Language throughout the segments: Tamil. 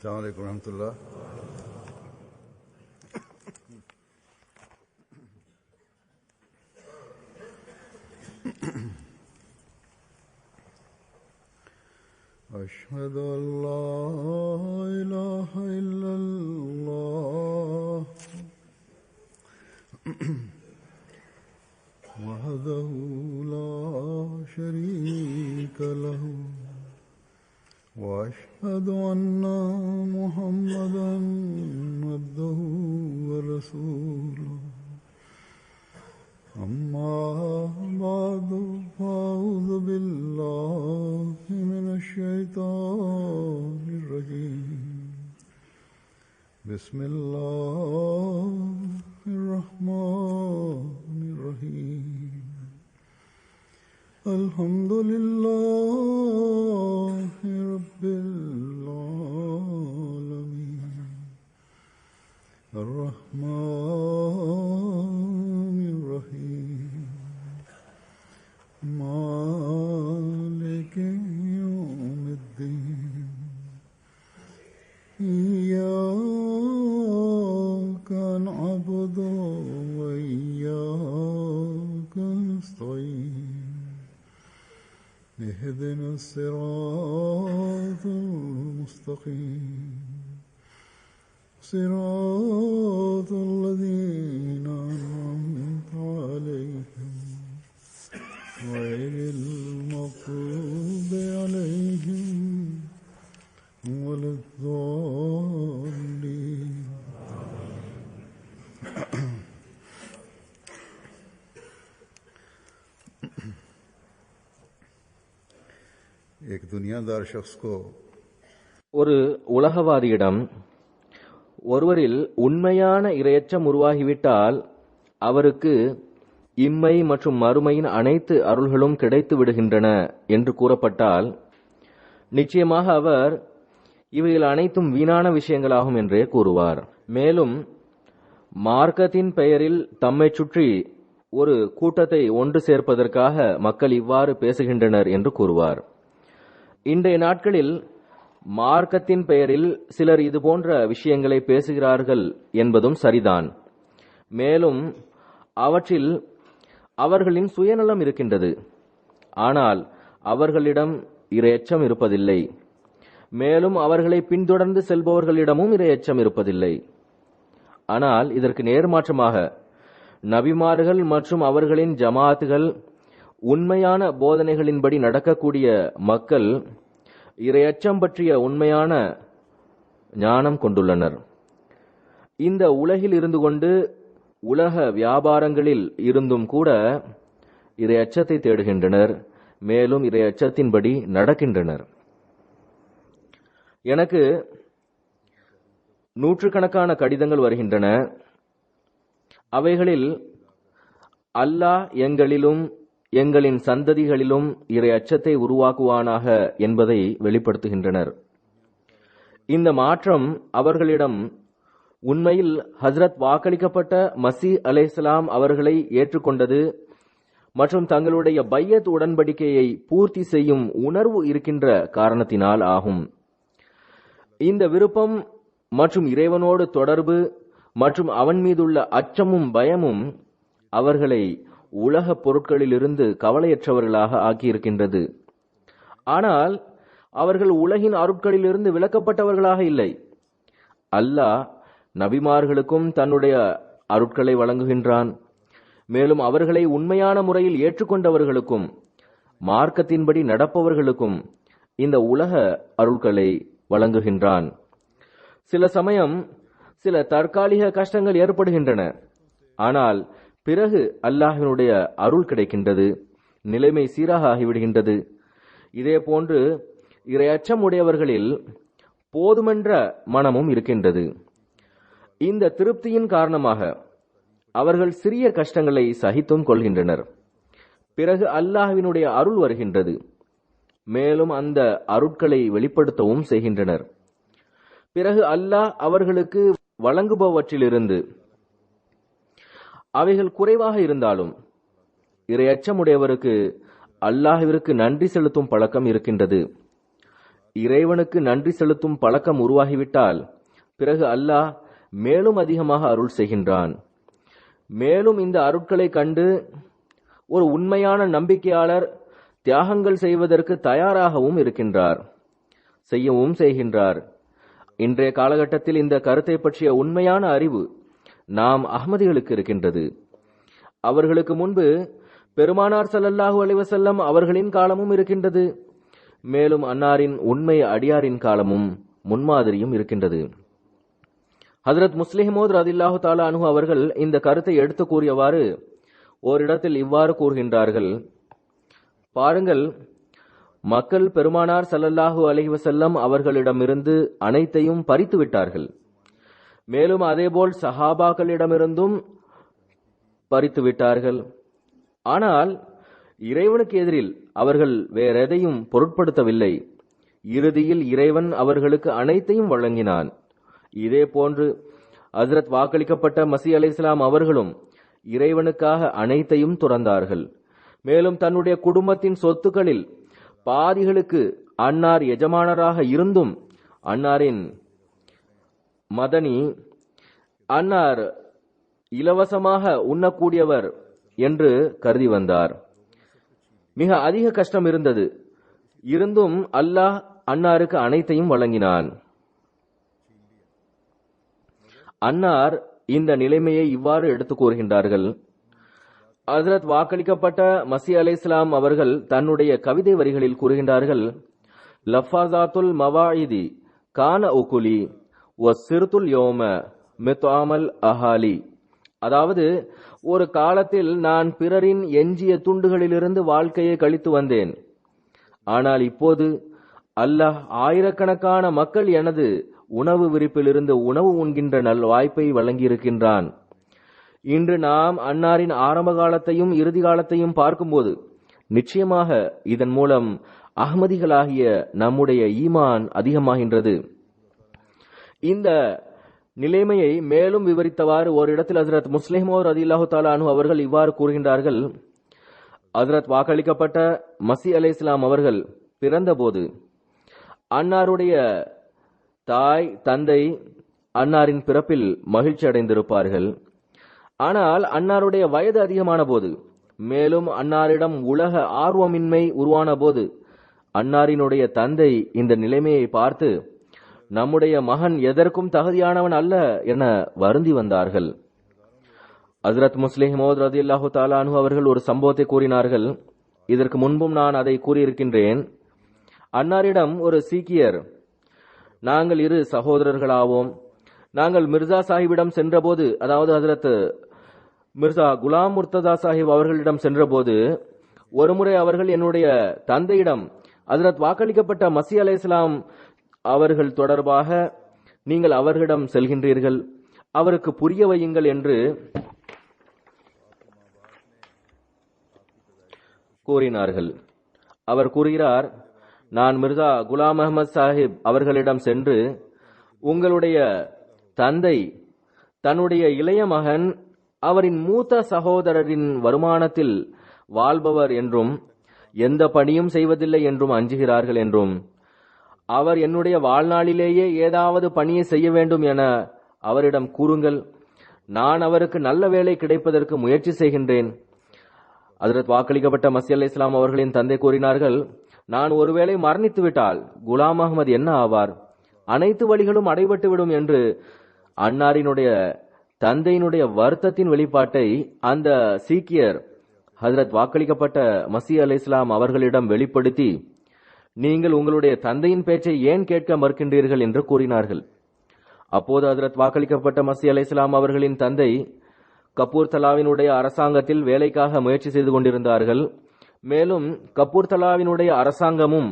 अस्सलामु अलैकुम रहमतुल्लाह। अशहदु अल्ला इलाहा इल्लल्लाह वहदहु ला शरीका लहु वअशहदु अन्ना मुहम्मदन अब्दुहु व रसूलुहु अम्मा बादु फ़अऊज़ु बिल्लाहि मिनश शैतानिर रजीम बिस्मिल्लाहिर रहमानिर रहीम अल्हम्दुलिल्लाहि रब्बिल आलमीन अर्रहमानिर रहीम मालिकि यौमिद्दीन इय्याका नअबुदु व इय्याका नस्तईन اهدنا الصراط المستقيم صراط الذين أنعمت عليهم غير المغضوب عليهم ولا الضالين एक दुनियादार शख्स को ஒரு உலகவாதியிடம் ஒருவரில் உண்மையான இரையச்சம் உருவாகிவிட்டால் அவருக்கு இம்மை மற்றும் மறுமையின் அனைத்து அருள்களும் கிடைத்து விடுகின்றன என்று கூறப்பட்டால் நிச்சயமாக அவர் இவைகள் அனைத்தும் வீணான விஷயங்களாகும் என்றே கூறுவார். மேலும் மார்க்கத்தின் பெயரில் தம்மை சுற்றி ஒரு கூட்டத்தை ஒன்று சேர்ப்பதற்காக மக்கள் இவ்வாறு பேசுகின்றனர் என்று கூறுவார். இன்றைய நாட்களில் மார்க்கத்தின் பெயரில் சிலர் இதுபோன்ற விஷயங்களை பேசுகிறார்கள் என்பதும் சரிதான். மேலும் அவற்றில் அவர்களின் சுயநலம் இருக்கின்றது. ஆனால் அவர்களிடம் இரையச்சம் இருப்பதில்லை. மேலும் அவர்களை பின்தொடர்ந்து செல்பவர்களிடமும் இரையச்சம் இருப்பதில்லை. ஆனால் இதற்கு நேர்மாற்றமாக நபிமார்கள் மற்றும் அவர்களின் ஜமாத்துகள் உண்மையான போதனைகளின்படி நடக்கக்கூடிய மக்கள் இரையச்சம் பற்றிய உண்மையான ஞானம் கொண்டுள்ளனர். இந்த உலகில் இருந்து கொண்டு உலக வியாபாரங்களில் இருந்தும் கூட இரையச்சத்தை தேடுகின்றனர். மேலும் இரையச்சத்தின்படி நடக்கின்றனர். எனக்கு நூற்றுக்கணக்கான கடிதங்கள் வருகின்றன. அவைகளில் அல்லாஹ் எங்களிலும் எங்களின் சந்ததிகளிலும் இறை அச்சத்தை உருவாக்குவானாக என்பதை வெளிப்படுத்துகின்றனர். இந்த மாற்றம் அவர்களிடம் உண்மையில் ஹஸ்ரத் வாக்களிக்கப்பட்ட மசீஹ் அலைஹிஸ்ஸலாம் அவர்களை ஏற்றுக்கொண்டது மற்றும் தங்களுடைய பையத் உடன்படிக்கையை பூர்த்தி செய்யும் உணர்வு இருக்கின்ற காரணத்தினால் ஆகும். இந்த விருப்பம் மற்றும் இறைவனோடு தொடர்பு மற்றும் அவன் மீதுள்ள அச்சமும் பயமும் அவர்களை உலக பொருட்களிலிருந்து கவலையற்றவர்களாக ஆக்கியிருக்கின்றது. ஆனால் அவர்கள் உலகின் அருட்களிலிருந்து விலக்கப்பட்டவர்களாக இல்லை. அல்லாஹ் நபிமார்களுக்கும் தன்னுடைய அருட்களை வழங்குகின்றான். மேலும் அவர்களை உண்மையான முறையில் ஏற்றுக்கொண்டவர்களுக்கும் மார்க்கத்தின்படி நடப்பவர்களுக்கும் இந்த உலக அருட்களை வழங்குகின்றான். சில சமயம் சில தற்காலிக கஷ்டங்கள் ஏற்படுகின்றன. ஆனால் பிறகு அல்லாஹ்வினுடைய அருள் கிடைக்கின்றது. நிலைமை சீராக ஆகிவிடுகின்றது. இதே போன்று இரையச்சம் உடையவர்களில் போதுமென்ற மனமும் இருக்கின்றது. இந்த திருப்தியின் காரணமாக அவர்கள் சிறிய கஷ்டங்களை சகித்தும் கொள்கின்றனர். பிறகு அல்லாஹ்வினுடைய அருள் வருகின்றது. மேலும் அந்த அருட்களை வெளிப்படுத்தவும் செய்கின்றனர். பிறகு அல்லாஹ் அவர்களுக்கு வழங்குபவற்றிலிருந்து அவைகள் குறைவாக இருந்தாலும் இரையச்சமுடையவருக்கு அல்லாஹ்விற்கு நன்றி செலுத்தும் பழக்கம் இருக்கின்றது. இறைவனுக்கு நன்றி செலுத்தும் பழக்கம் உருவாகிவிட்டால் பிறகு அல்லாஹ் மேலும் அதிகமாக அருள் செய்கின்றான். மேலும் இந்த அருட்களை கண்டு ஒரு உண்மையான நம்பிக்கையாளர் தியாகங்கள் செய்வதற்கு தயாராகவும் இருக்கின்றார், செய்யவும் செய்கின்றார். இன்றைய காலகட்டத்தில் இந்த கருத்தை பற்றிய உண்மையான அறிவு நாம் அஹ்மதிகளுக்கு இருக்கின்றது. அவர்களுக்கு முன்பு பெருமானார் ஸல்லல்லாஹு அலைஹி வஸல்லம் அவர்களின் காலமும் இருக்கின்றது. மேலும் அன்னாரின் உண்மை அடியாரின் காலமும் முன்மாதிரியும் இருக்கின்றது. ஹஜ்ரத் முஸ்லிம் மௌத் ரலியல்லாஹு தஆலா அன்ஹு அவர்கள் இந்த கருத்தை எடுத்து கூறியவாறு ஓரிடத்தில் இவ்வாறு கூறுகின்றார்கள்: பாருங்கள், மக்கள் பெருமானார் ஸல்லல்லாஹு அலைஹி வஸல்லம் அவர்களிடமிருந்து அனைத்தையும் பறித்து விட்டார்கள். மேலும் அதேபோல் சஹாபாக்களிடமிருந்தும் பறித்து விட்டார்கள். ஆனால் இறைவனுக்கு எதிரில் அவர்கள் வேறெதையும் பொருட்படுத்தவில்லை. இறுதியில் இறைவன் அவர்களுக்கு அனைத்தையும் வழங்கினான். இதே போன்று ஹஜ்ரத் வாக்களிக்கப்பட்ட மஸீஹ் அலைஹிஸ்ஸலாம் அவர்களும் இறைவனுக்காக அனைத்தையும் துறந்தார்கள். மேலும் தன்னுடைய குடும்பத்தின் சொத்துக்களில் பாதிகளுக்கு அன்னார் எஜமானராக இருந்தும் அன்னாரின் மதனி அன்னார் இலவசமாக உண்ணக்கூடியவர் என்று கருதி வந்தார். மிக அதிக கஷ்டம் இருந்தது. இருந்தும் அல்லாஹ் அன்னாருக்கு அனைத்தையும் வழங்கினான். அன்னார் இந்த நிலைமையை இவ்வாறு எடுத்து கூறுகின்றார்கள்: ஹஜ்ரத் வாக்களிக்கப்பட்ட மஸீஹ் அலைஹிஸ்ஸலாம் அவர்கள் தன்னுடைய கவிதை வரிகளில் கூறுகின்றார்கள்: லஃபாசாத்துல் மவாயிதி கான உகுலி வஸ்ஸிர்துல் யௌம மித்ஆமல் அஹாலி. அதாவது, ஒரு காலத்தில் நான் பிறரின் எஞ்சிய துண்டுகளிலிருந்து வாழ்க்கையை கழித்து வந்தேன். ஆனால் இப்போது அல்லாஹ் ஆயிரக்கணக்கான மக்கள் எனது உணவு விரிப்பிலிருந்து உணவு உண்கின்ற நல் வாய்ப்பை வழங்கியிருக்கின்றான். இன்று நாம் அன்னாரின் ஆரம்ப காலத்தையும் இறுதி காலத்தையும் பார்க்கும்போது நிச்சயமாக இதன் மூலம் அஹ்மதிகளாகிய நம்முடைய ஈமான் அதிகமாகின்றது. இந்த நிலைமையை மேலும் விவரித்தவாறு ஓரிடத்தில் ஹஜ்ரத் முஸ்லிம் மௌத் ரலியல்லாஹு தஆலா அன்ஹு அவர்கள் இவ்வாறு கூறுகின்றார்கள்: ஹஜ்ரத் வாக்களிக்கப்பட்ட மஸீஹ் அலைஹிஸ்ஸலாம் அவர்கள் பிறந்தபோது அன்னாருடைய தாய் தந்தை அன்னாரின் பிறப்பில் மகிழ்ச்சி அடைந்திருப்பார்கள். ஆனால் அன்னாருடைய வயது அதிகமான போது, மேலும் அன்னாரிடம் உலக ஆர்வமின்மை உருவான போது அன்னாரினுடைய தந்தை இந்த நிலைமையை பார்த்து நம்முடைய மகன் எதற்கும் தகுதியானவன் அல்ல என வருந்தி வந்தார்கள். ஹஜ்ரத் முஸ்லிம் மௌத் ரலியல்லாஹு தஆலா அன்ஹு அவர்கள் ஒரு சம்பவத்தை கூறினார்கள். இதற்கு முன்பும் நான் அதை கூறியிருக்கின்றேன். அன்னாரிடம் ஒரு சீக்கியர், நாங்கள் இரு சகோதரர்களாவோம். நாங்கள் மிர்சா சாஹிபிடம் சென்றபோது, அதாவது ஹஜ்ரத் மிர்சா குலாம் முர்ததா சாஹிப் அவர்களிடம் சென்றபோது ஒருமுறை அவர்கள் என்னுடைய தந்தையிடம் ஹஜ்ரத் வாக்களிக்கப்பட்ட மஸீஹ் அலைஹிஸ்ஸலாம் அவர்கள் தொடர்பாக நீங்கள் அவர்களிடம் செல்கின்றீர்கள், அவருக்கு புரிய வையுங்கள் என்று கூறினார்கள். அவர் கூறுகிறார்: நான் மிர்சா குலாம் அஹ்மத் சாஹிப் அவர்களிடம் சென்று, உங்களுடைய தந்தை தன்னுடைய இளைய மகன் அவரின் மூத்த சகோதரரின் வருமானத்தில் வாழ்பவர் என்றும் எந்த பணியும் செய்வதில்லை என்றும் அஞ்சுகிறார்கள் என்றும், அவர் என்னுடைய வாழ்நாளிலேயே ஏதாவது பணியை செய்ய வேண்டும் என அவரிடம் கூறுங்கள். நான் அவருக்கு நல்ல வேலை கிடைப்பதற்கு முயற்சி செய்கின்றேன். ஹஜ்ரத் வாக்களிக்கப்பட்ட மஸீஹ் அலைஹிஸ்ஸலாம் அவர்களின் தந்தை கூறினார்கள்: நான் ஒருவேளை மரணித்து விட்டால் குலாம் அஹ்மத் என்ன ஆவார்? அனைத்து வழிகளும் அடைபட்டுவிடும் என்று அன்னாரினுடைய தந்தையினுடைய வருத்தத்தின் வெளிப்பாட்டை அந்த சீக்கியர் ஹஜ்ரத் வாக்களிக்கப்பட்ட மஸீஹ் அலைஹிஸ்ஸலாம் அவர்களிடம் வெளிப்படுத்தி, நீங்கள் உங்களுடைய தந்தையின் பேச்சை ஏன் கேட்க மறுக்கின்றீர்கள் என்று கூறினார்கள். அப்போது ஹஜ்ரத் வாக்களிக்கப்பட்ட மஸீஹ் அலைஹிஸ்ஸலாம் அவர்களின் தந்தை கபூர்தலாவினுடைய அரசாங்கத்தில் வேலைக்காக முயற்சி செய்து கொண்டிருந்தார்கள். மேலும் கபூர்தலாவினுடைய அரசாங்கமும்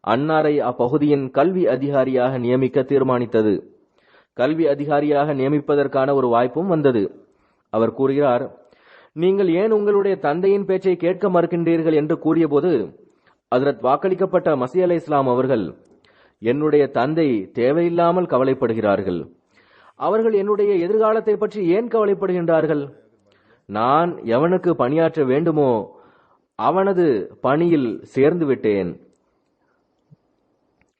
அன்னாரை அப்பகுதியின் கல்வி அதிகாரியாக நியமிக்க தீர்மானித்தது. கல்வி அதிகாரியாக நியமிப்பதற்கான ஒரு வாய்ப்பும் வந்தது. அவர் கூறுகிறார்: நீங்கள் ஏன் உங்களுடைய தந்தையின் பேச்சை கேட்க மறுக்கின்றீர்கள் என்று கூறியபோது ஹஜ்ரத் வாக்களிக்கப்பட்ட மஸீஹ் அலைஹிஸ்ஸலாம் அவர்கள், என்னுடைய தந்தை தேவையில்லாமல் கவலைப்படுகிறார்கள். அவர்கள் என்னுடைய எதிர்காலத்தை பற்றி ஏன் கவலைப்படுகின்றார்கள்? நான் எவனுக்கு பணியாற்ற வேண்டுமோ அவனது பணியில் சேர்ந்து விட்டேன்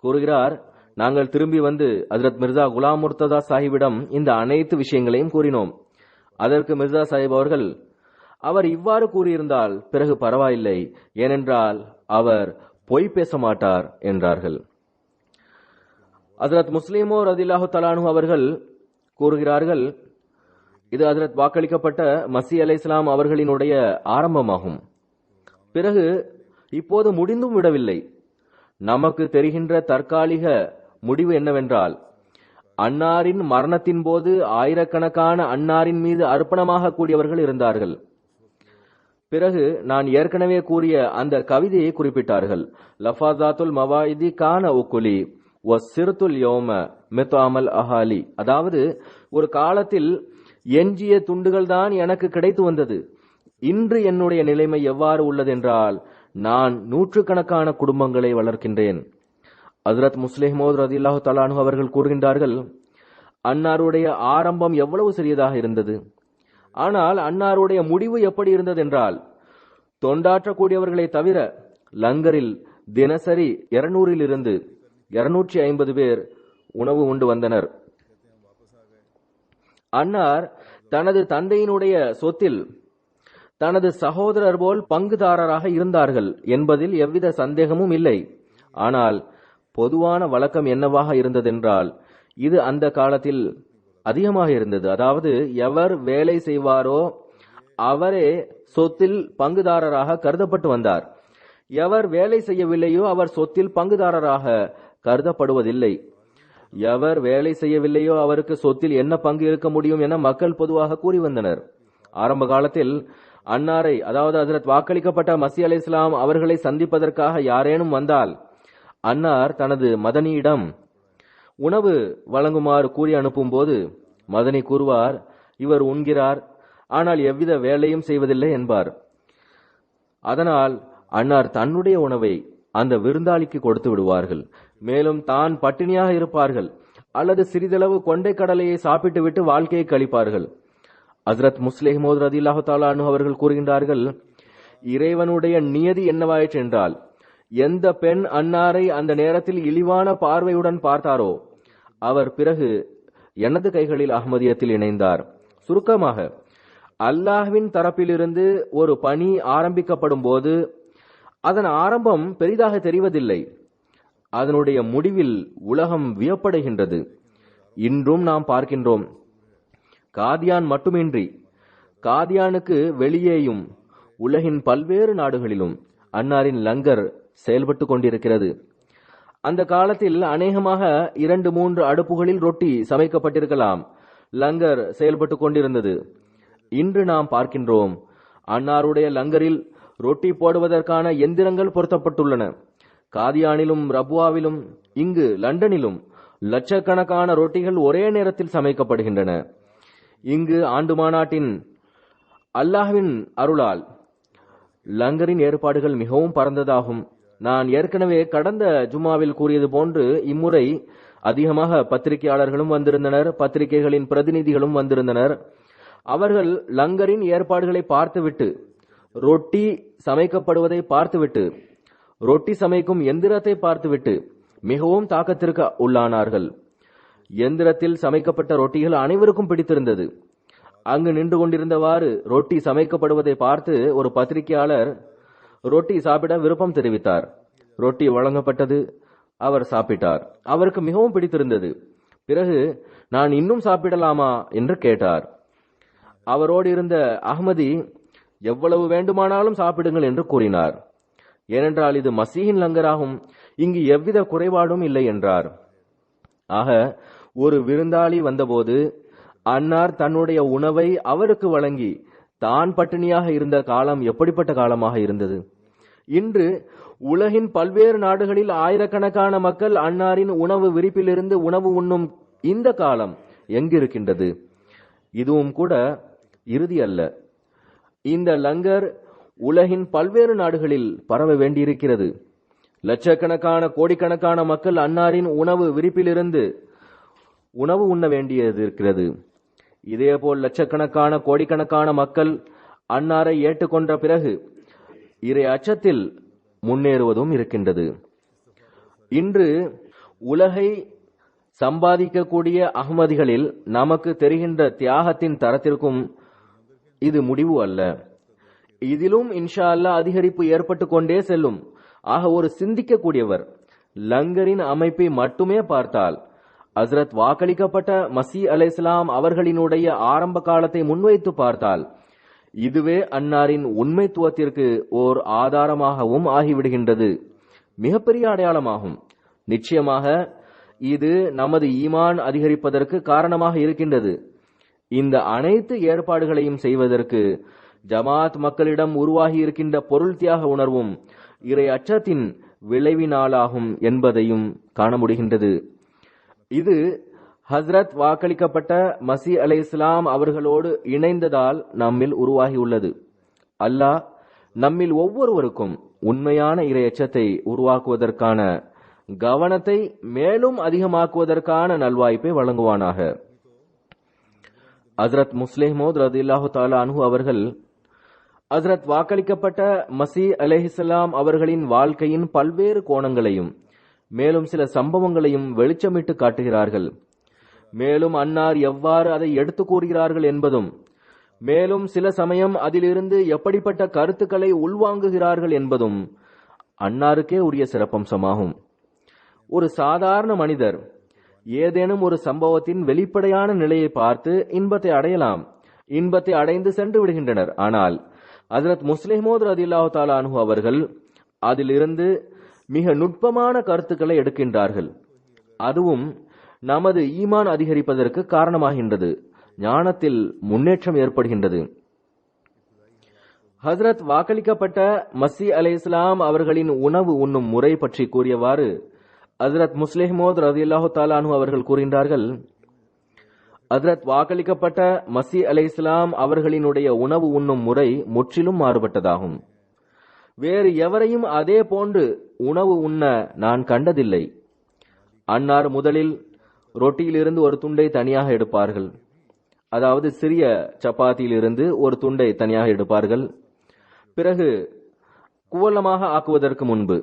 கூறுகிறார், நாங்கள் திரும்பி வந்து ஹஜ்ரத் மிர்சா குலாம் முர்ததா சாஹிபிடம் இந்த அனைத்து விஷயங்களையும் கூறினோம். அதற்கு மிர்சா சாஹிப் அவர்கள், அவர் இவ்வாறு கூறியிருந்தால் பிறகு பரவாயில்லை, ஏனென்றால் அவர் பொய் பேச மாட்டார் என்றார்கள். ஹஜ்ரத் முஸ்லிமோ ரதில்லாஹு தஆலா அன்ஹு அவர்கள் கூறுகிறார்கள், இது ஹஜ்ரத் வாக்களிக்கப்பட்ட மஸீஹ் அலைஹிஸ்ஸலாம் அவர்களினுடைய ஆரம்பமாகும். பிறகு இப்போது முடிந்தும் விடவில்லை. நமக்கு தெரிகின்ற தற்காலிக முடிவு என்னவென்றால், அன்னாரின் மரணத்தின் போது ஆயிரக்கணக்கான அன்னாரின் மீது அர்ப்பணமாக கூடியவர்கள் இருந்தார்கள். பிறகு நான் ஏற்கனவே கூறிய அந்த கவிதையை குறிப்பிட்டார்கள். லஃபாசாத்துல் மவாயிதி கான உக்குலி வசிர்துல் யௌம மித்ஆமல் அஹாலி. அதாவது, ஒரு காலத்தில் எஞ்சிய துண்டுகள் தான் எனக்கு கிடைத்து வந்தது. இன்று என்னுடைய நிலைமை எவ்வாறு உள்ளதென்றால், நான் நூற்றுக்கணக்கான குடும்பங்களை வளர்க்கின்றேன். ஹஜ்ரத் முஸ்லிம் மௌத் ரலியல்லாஹு தஆலா அன்ஹு அவர்கள் கூறுகின்றார்கள், அன்னாருடைய ஆரம்பம் எவ்வளவு சிறியதாக இருந்தது. ஆனால் அன்னாருடைய முடிவு எப்படி இருந்ததென்றால், தொண்டாற்றக்கூடியவர்களை தவிர லங்கரில் தினசரி 200 இருந்து 250 பேர் உணவு உண்டு வந்தனர். அன்னார் தனது தந்தையினுடைய சொத்தில் தனது சகோதரர் போல் பங்குதாரராக இருந்தார்கள் என்பதில் எவ்வித சந்தேகமும் இல்லை. ஆனால் பொதுவான வழக்கம் என்னவாக இருந்ததென்றால், இது அந்த காலத்தில் அதிகமாக இருந்தது. அதாவது, எவர் வேலை செய்வாரோ அவரே சொத்தில் பங்குதாரராக கருதப்பட்டு வந்தார். எவர் வேலை செய்யவில்லையோ அவர் சொத்தில் பங்குதாரராக கருதப்படுவதில்லை. எவர் வேலை செய்யவில்லையோ அவருக்கு சொத்தில் என்ன பங்கு இருக்க முடியும் என மக்கள் பொதுவாக கூறி வந்தனர். ஆரம்ப காலத்தில் அன்னாரை, அதாவது ஹஜ்ரத் வாக்களிக்கப்பட்ட மஸீஹ் அலைஹிஸ்ஸலாம் அவர்களை சந்திப்பதற்காக யாரேனும் வந்தால், அன்னார் தனது மதனியிடம் உணவு வழங்குமாறு கூறி அனுப்பும் போது மதனி கூறுவார், இவர் உண்கிறார், ஆனால் எவ்வித வேலையும் செய்வதில்லை என்பார். அதனால் அன்னார் தன்னுடைய உணவை அந்த விருந்தாளிக்கு கொடுத்து விடுவார்கள். மேலும் தான் பட்டினியாக இருப்பார்கள் அல்லது சிறிதளவு கொண்டை கடலையை சாப்பிட்டு விட்டு வாழ்க்கையை கழிப்பார்கள். ஹஜ்ரத் முஸ்லிம் மௌத் ரலியல்லாஹு தஆலா அன்ஹு அவர்கள் கூறுகின்றார்கள், இறைவனுடைய நியதி என்னவாயிற்று என்றால், எந்த பெண் அன்னாரை அந்த நேரத்தில் இழிவான பார்வையுடன் பார்த்தாரோ அவர் பிறகு எனது கைகளில் அஹ்மதியத்தில் இணைந்தார். சுருக்கமாக, அல்லாஹ்வின் தரப்பிலிருந்து ஒரு பணி ஆரம்பிக்கப்படும் போது அதன் ஆரம்பம் பெரிதாக தெரிவதில்லை. அதனுடைய முடிவில் உலகம் வியப்படைகின்றது. இன்றும் நாம் பார்க்கின்றோம். காதியான் மட்டுமின்றி காதியானுக்கு வெளியேயும் உலகின் பல்வேறு நாடுகளிலும் அன்னாரின் லங்கர் செயல்பட்டு கொண்டிருக்கிறது. அந்த காலத்தில் அநேகமாக 2-3 அடுப்புகளில் ரொட்டி சமைக்கப்பட்டிருக்கலாம். லங்கர் செயல்பட்டு கொண்டிருந்தது. இன்று நாம் பார்க்கின்றோம், அன்னாருடைய லங்கரில் ரொட்டி போடுவதற்கான எந்திரங்கள் பொருத்தப்பட்டுள்ளன. காதியானிலும் ரபுவாவிலும் இங்கு லண்டனிலும் லட்சக்கணக்கான ரொட்டிகள் ஒரே நேரத்தில் சமைக்கப்படுகின்றன. இங்கு ஆண்டு மாநாட்டின் அல்லாஹ்வின் அருளால் லங்கரின் ஏற்பாடுகள் மிகவும் பரந்ததாகும். நான் ஏற்கனவே கடந்த ஜும்மாவில் கூறியது போன்று இம்முறை அதிகமாக பத்திரிகையாளர்களும் வந்திருந்தனர், பத்திரிகைகளின் பிரதிநிதிகளும் வந்திருந்தனர். அவர்கள் லங்கரின் ஏற்பாடுகளை பார்த்துவிட்டு, ரொட்டி சமைக்கப்படுவதை பார்த்துவிட்டு, ரொட்டி சமைக்கும் எந்திரத்தை பார்த்துவிட்டு மிகவும் தாக்கத்திற்கு உள்ளானார்கள். எந்திரத்தில் சமைக்கப்பட்ட ரொட்டிகள் அனைவருக்கும் பிடித்திருந்தது. அங்கு நின்று கொண்டிருந்தவாறு ரொட்டி சமைக்கப்படுவதை பார்த்து ஒரு பத்திரிகையாளர் ரொட்டி சாப்பிட விருப்பம் தெரிவித்தார். ரொட்டி வழங்கப்பட்டது. அவர் சாப்பிட்டார். அவருக்கு மிகவும் பிடித்திருந்தது. பிறகு, நான் இன்னும் சாப்பிடலாமா என்று கேட்டார். அவரோடு இருந்த அஹ்மதி, எவ்வளவு வேண்டுமானாலும் சாப்பிடுங்கள் என்று கூறினார். ஏனென்றால் இது மசீஹின் லங்கராகும், இங்கு எவ்வித குறைபாடும் இல்லை என்றார். ஆக, ஒரு விருந்தாளி வந்தபோது அன்னார் தன்னுடைய உணவை அவருக்கு வழங்கி தான் பட்டினியாக இருந்த காலம் எப்படிப்பட்ட காலமாக இருந்தது. இன்று உலகின் பல்வேறு நாடுகளில் ஆயிரக்கணக்கான மக்கள் அன்னாரின் உணவு விரிப்பிலிருந்து உணவு உண்ணும் இந்த காலம் எங்கிருக்கின்றது? இதுவும் கூட இறுதி அல்ல. இந்த லங்கர் உலகின் பல்வேறு நாடுகளில் பரவ வேண்டியிருக்கிறது. லட்சக்கணக்கான கோடிக்கணக்கான மக்கள் அன்னாரின் உணவு விரிப்பிலிருந்து உணவு உண்ண வேண்டியது இருக்கிறது. இதேபோல் லட்சக்கணக்கான கோடிக்கணக்கான மக்கள் அன்னாரை ஏற்றுக்கொண்ட பிறகு இறை அச்சத்தில் முன்னேறுவதும் இருக்கின்றது. இன்று உலகை சம்பாதிக்கக்கூடிய அகமதிகளில் நமக்கு தெரிகின்ற தியாகத்தின் தரத்திற்கும் இது முடிவு அல்ல. இதிலும் இன்ஷா அல்லாஹ் அதிகரிப்பு ஏற்பட்டு கொண்டே செல்லும். ஆக ஒரு சிந்திக்கக்கூடியவர் லங்கரின் அமைப்பை மட்டுமே பார்த்தால் ஹஸ்ரத் வாக்களிக்கப்பட்ட மசீஹ் அலைஹிஸ்ஸலாம் அவர்களினுடைய ஆரம்ப காலத்தை முன்வைத்து பார்த்தால் இதுவே அன்னாரின் உண்மைத்துவத்திற்கு ஓர் ஆதாரமாகவும் ஆகிவிடுகின்றது. மிகப்பெரிய அடையாளமாகும். நிச்சயமாக இது நமது ஈமான் அதிகரிப்பதற்கு காரணமாக இருக்கின்றது. இந்த அனைத்து ஏற்பாடுகளையும் செய்வதற்கு ஜமாத் மக்களிடம் உருவாகி இருக்கின்ற பொருள் தியாக உணர்வும் இறை அச்சத்தின் விளைவினாலாகும் என்பதையும் காண முடிகின்றது. இது ஹஸ்ரத் வாக்களிக்கப்பட்ட மசீஹ் அலைஹிஸ்ஸலாம் அவர்களோடு இணைந்ததால் நம்மில் உருவாகியுள்ளது. அல்லாஹ் நம்மில் ஒவ்வொருவருக்கும் உண்மையான இறை அச்சத்தை உருவாக்குவதற்கான கவனத்தை மேலும் அதிகமாக்குவதற்கான நல்வாய்ப்பை வழங்குவானாக. ஹஸ்ரத் முஸ்லிம் மௌத் ரலியல்லாஹு தஆலா அன்ஹு அவர்கள் ஹஸ்ரத் வாக்களிக்கப்பட்ட மசீஹ் அலைஹிஸ்ஸலாம் அவர்களின் வாழ்க்கையின் பல்வேறு கோணங்களையும் மேலும் சில சம்பவங்களையும் வெளிச்சமிட்டு காட்டுகிறார்கள். மேலும் அன்னார் எவ்வாறு அதை எடுத்து கூறுகிறார்கள் என்பதும் மேலும் சில சமயம் அதிலிருந்து எப்படிப்பட்ட கருத்துக்களை உள்வாங்குகிறார்கள் என்பதும் அன்னாருக்கே உரிய சிறப்பம்சமாகும். ஒரு சாதாரண மனிதர் ஏதேனும் ஒரு சம்பவத்தின் வெளிப்படையான நிலையை பார்த்து இன்பத்தை அடையலாம், இன்பத்தை அடைந்து சென்று விடுகின்றனர். ஆனால் ஹஜ்ரத் முஸ்லிம் மௌத் ரலியல்லாஹு தஆலா அன்ஹு அவர்கள் அதிலிருந்து மிக நுட்பமான கருத்துக்களை எடுக்கின்றார்கள். அதுவும் நமது ஈமான் அதிகரிப்பதற்கு காரணமாகின்றது, ஞானத்தில் முன்னேற்றம் ஏற்படுகின்றது. ஹஜ்ரத் வாக்களிக்கப்பட்ட மசீஹ் அலைஹிஸ்ஸலாம் அவர்களின் உணவு உண்ணும் முறை பற்றி கூறியவாறு ஹஜ்ரத் முஸ்லிம் மௌத் ரலியல்லாஹு தஆலா அன்ஹு அவர்கள் கூறுகின்றார்கள், ஹஜ்ரத் வாக்களிக்கப்பட்ட மசீஹ் அலைஹிஸ்ஸலாம் அவர்களினுடைய உணவு உண்ணும் முறை முற்றிலும் மாறுபட்டதாகும். வேறு எவரையும் அதே போன்று உணவு உண்ண நான் கண்டதில்லை. அன்னார் முதலில் ரொட்டியிலிருந்து ஒரு துண்டை தனியாக எடுப்பார்கள், அதாவது சிறிய சப்பாத்தியிலிருந்து ஒரு துண்டை தனியாக எடுப்பார்கள். பிறகு குவலமாக ஆக்குவதற்கு முன்பு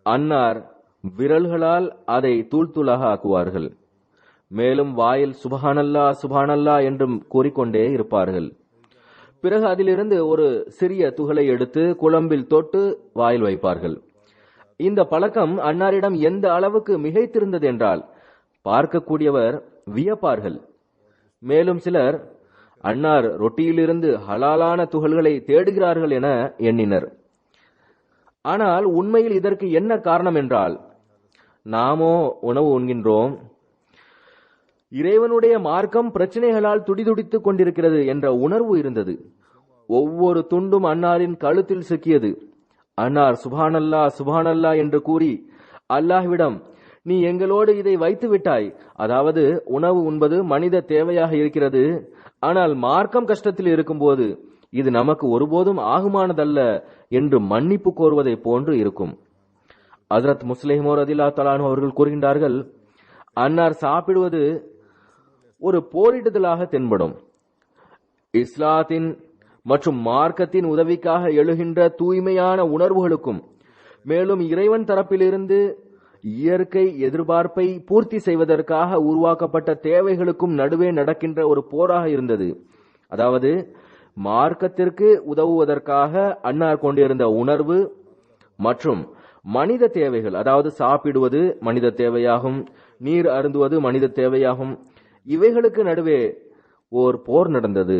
அன்னார் விரல்களால் அதை தூள் தூளாக ஆக்குவார்கள். மேலும் வாயில் சுபஹானல்லா சுபஹானல்லா என்றும் கூறிக்கொண்டே இருப்பார்கள். பிறகு அதிலிருந்து ஒரு சிறிய துகளை எடுத்து குழம்பில் தொட்டு வாயில் வைப்பார்கள். இந்த பழக்கம் அன்னாரிடம் எந்த அளவுக்கு மிகைத்திருந்தது என்றால் பார்க்கக்கூடியவர் வியப்பார்கள். மேலும் சிலர் அன்னார் ரொட்டியிலிருந்து ஹலாலான துகள்களை தேடுகிறார்கள் என எண்ணினர். ஆனால் உண்மையில் இதற்கு என்ன காரணம் என்றால், நாமோ உணவு உண்கின்றோம், இறைவனுடைய மார்க்கம் பிரச்சனைகளால் துடிதுடித்துக் கொண்டிருக்கிறது என்ற உணர்வு இருந்தது. ஒவ்வொரு துண்டும் அன்னாரின் கழுத்தில் சிக்கியது. அன்னார் சுபானல்லா சுபானல்லா என்று கூறி அல்லாஹ்விடம், நீ எங்களோடு இதை வைத்து விட்டாய், அதாவது உணவு உண்பது மனித தேவையாக இருக்கிறது, ஆனால் மார்க்கம் கஷ்டத்தில் இருக்கும்போது இது நமக்கு ஒருபோதும் ஆகுமானதல்ல என்று மன்னிப்பு கோருவதை போன்று இருக்கும். ஹஜ்ரத் முஸ்லிம் மௌத் ரலியல்லாஹு தஆலா அன்ஹு அவர்கள் கூறுகின்றார்கள், அன்னார் சாப்பிடுவது ஒரு போரிடுதலாக தென்படும். இஸ்லாத்தின் மற்றும் மார்க்கத்தின் உதவிக்காக எழுகின்ற தூய்மையான உணர்வுகளுக்கும் மேலும் இறைவன் தரப்பிலிருந்து இயற்கை எதிர்பார்ப்பை பூர்த்தி செய்வதற்காக உருவாக்கப்பட்ட தேவைகளுக்கும் நடுவே நடக்கின்ற ஒரு போராக இருந்தது. அதாவது மார்க்கத்திற்கு உதவுவதற்காக அன்னார் கொண்டிருந்த உணர்வு மற்றும் மனித தேவைகள், அதாவது சாப்பிடுவது மனித தேவையாகும், நீர் அருந்துவது மனித தேவையாகும், இவைகளுக்கு நடுவே ஓர் போர் நடந்தது.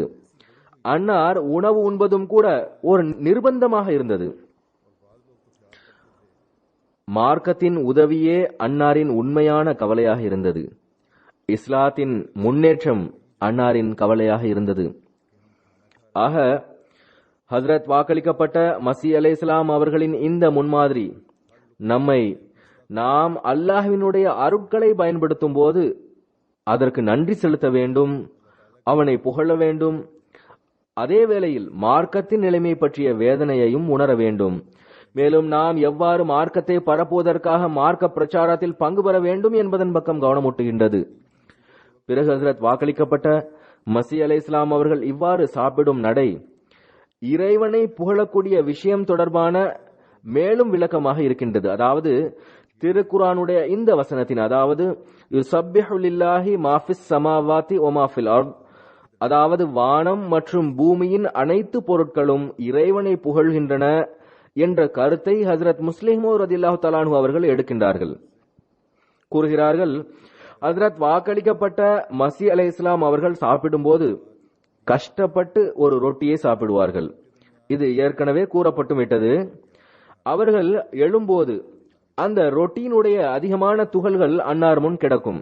அன்னார் உணவு உண்பதும் கூட ஒரு நிர்பந்தமாக இருந்தது. மார்க்கத்தின் உதவியே அன்னாரின் உண்மையான கவலையாக இருந்தது. இஸ்லாத்தின் முன்னேற்றம் அன்னாரின் கவலையாக இருந்தது. ஆக ஹஜ்ரத் வாக்களிக்கப்பட்ட மசீஹ் அலைஹிஸ்ஸலாம் அவர்களின் இந்த முன்மாதிரி நம்மை நாம் அல்லாஹ்வினுடைய அருட்களை பயன்படுத்தும் போது அதற்கு நன்றி செலுத்த வேண்டும், அவனை புகழ வேண்டும், அதே வேளையில் மார்க்கத்தின் நிலைமை பற்றிய வேதனையையும் உணர வேண்டும். மேலும் நாம் எவ்வாறு மார்க்கத்தை பரப்புவதற்காக மார்க்க பிரச்சாரத்தில் பங்கு பெற வேண்டும் என்பதன் பக்கம் கவனமூட்டுகின்றது. பிறகு ஹஜ்ரத் வாக்களிக்கப்பட்ட மசீஹ் அலைஹிஸ்ஸலாம் அவர்கள் இவ்வாறு சாப்பிடும் நடை இறைவனை புகழக்கூடிய விஷயம் தொடர்பான மேலும் விளக்கமாக இருக்கின்றது. அதாவது திருக்குரானுடைய இந்த வசனத்தின், அதாவது யுஸப்பிஹு லில்லாஹி மா ஃபிஸ் ஸமாவாதி வ மா ஃபில் அர்த், அதாவது வானம் மற்றும் பூமியின் அனைத்து பொருட்களும் இறைவனை புகழ்கின்றன என்ற கருத்தை ஹஜ்ரத் முஸ்லிம் ரலியல்லாஹு தஆலா அன்ஹு அவர்கள் எடுக்கின்றார்கள். கூறுகிறார்கள், ஹஜ்ரத் வாக்களிக்கப்பட்ட மஸீஹ் அலைஹிஸ்ஸலாம் அவர்கள் சாப்பிடும்போது கஷ்டப்பட்டு ஒரு ரொட்டியை சாப்பிடுவார்கள். இது ஏற்கனவே கூறப்பட்டும் விட்டது. அவர்கள் எழும்போது அந்த ரொட்டியினுடைய அதிகமான துகள்கள் அன்னார் முன் கிடக்கும்.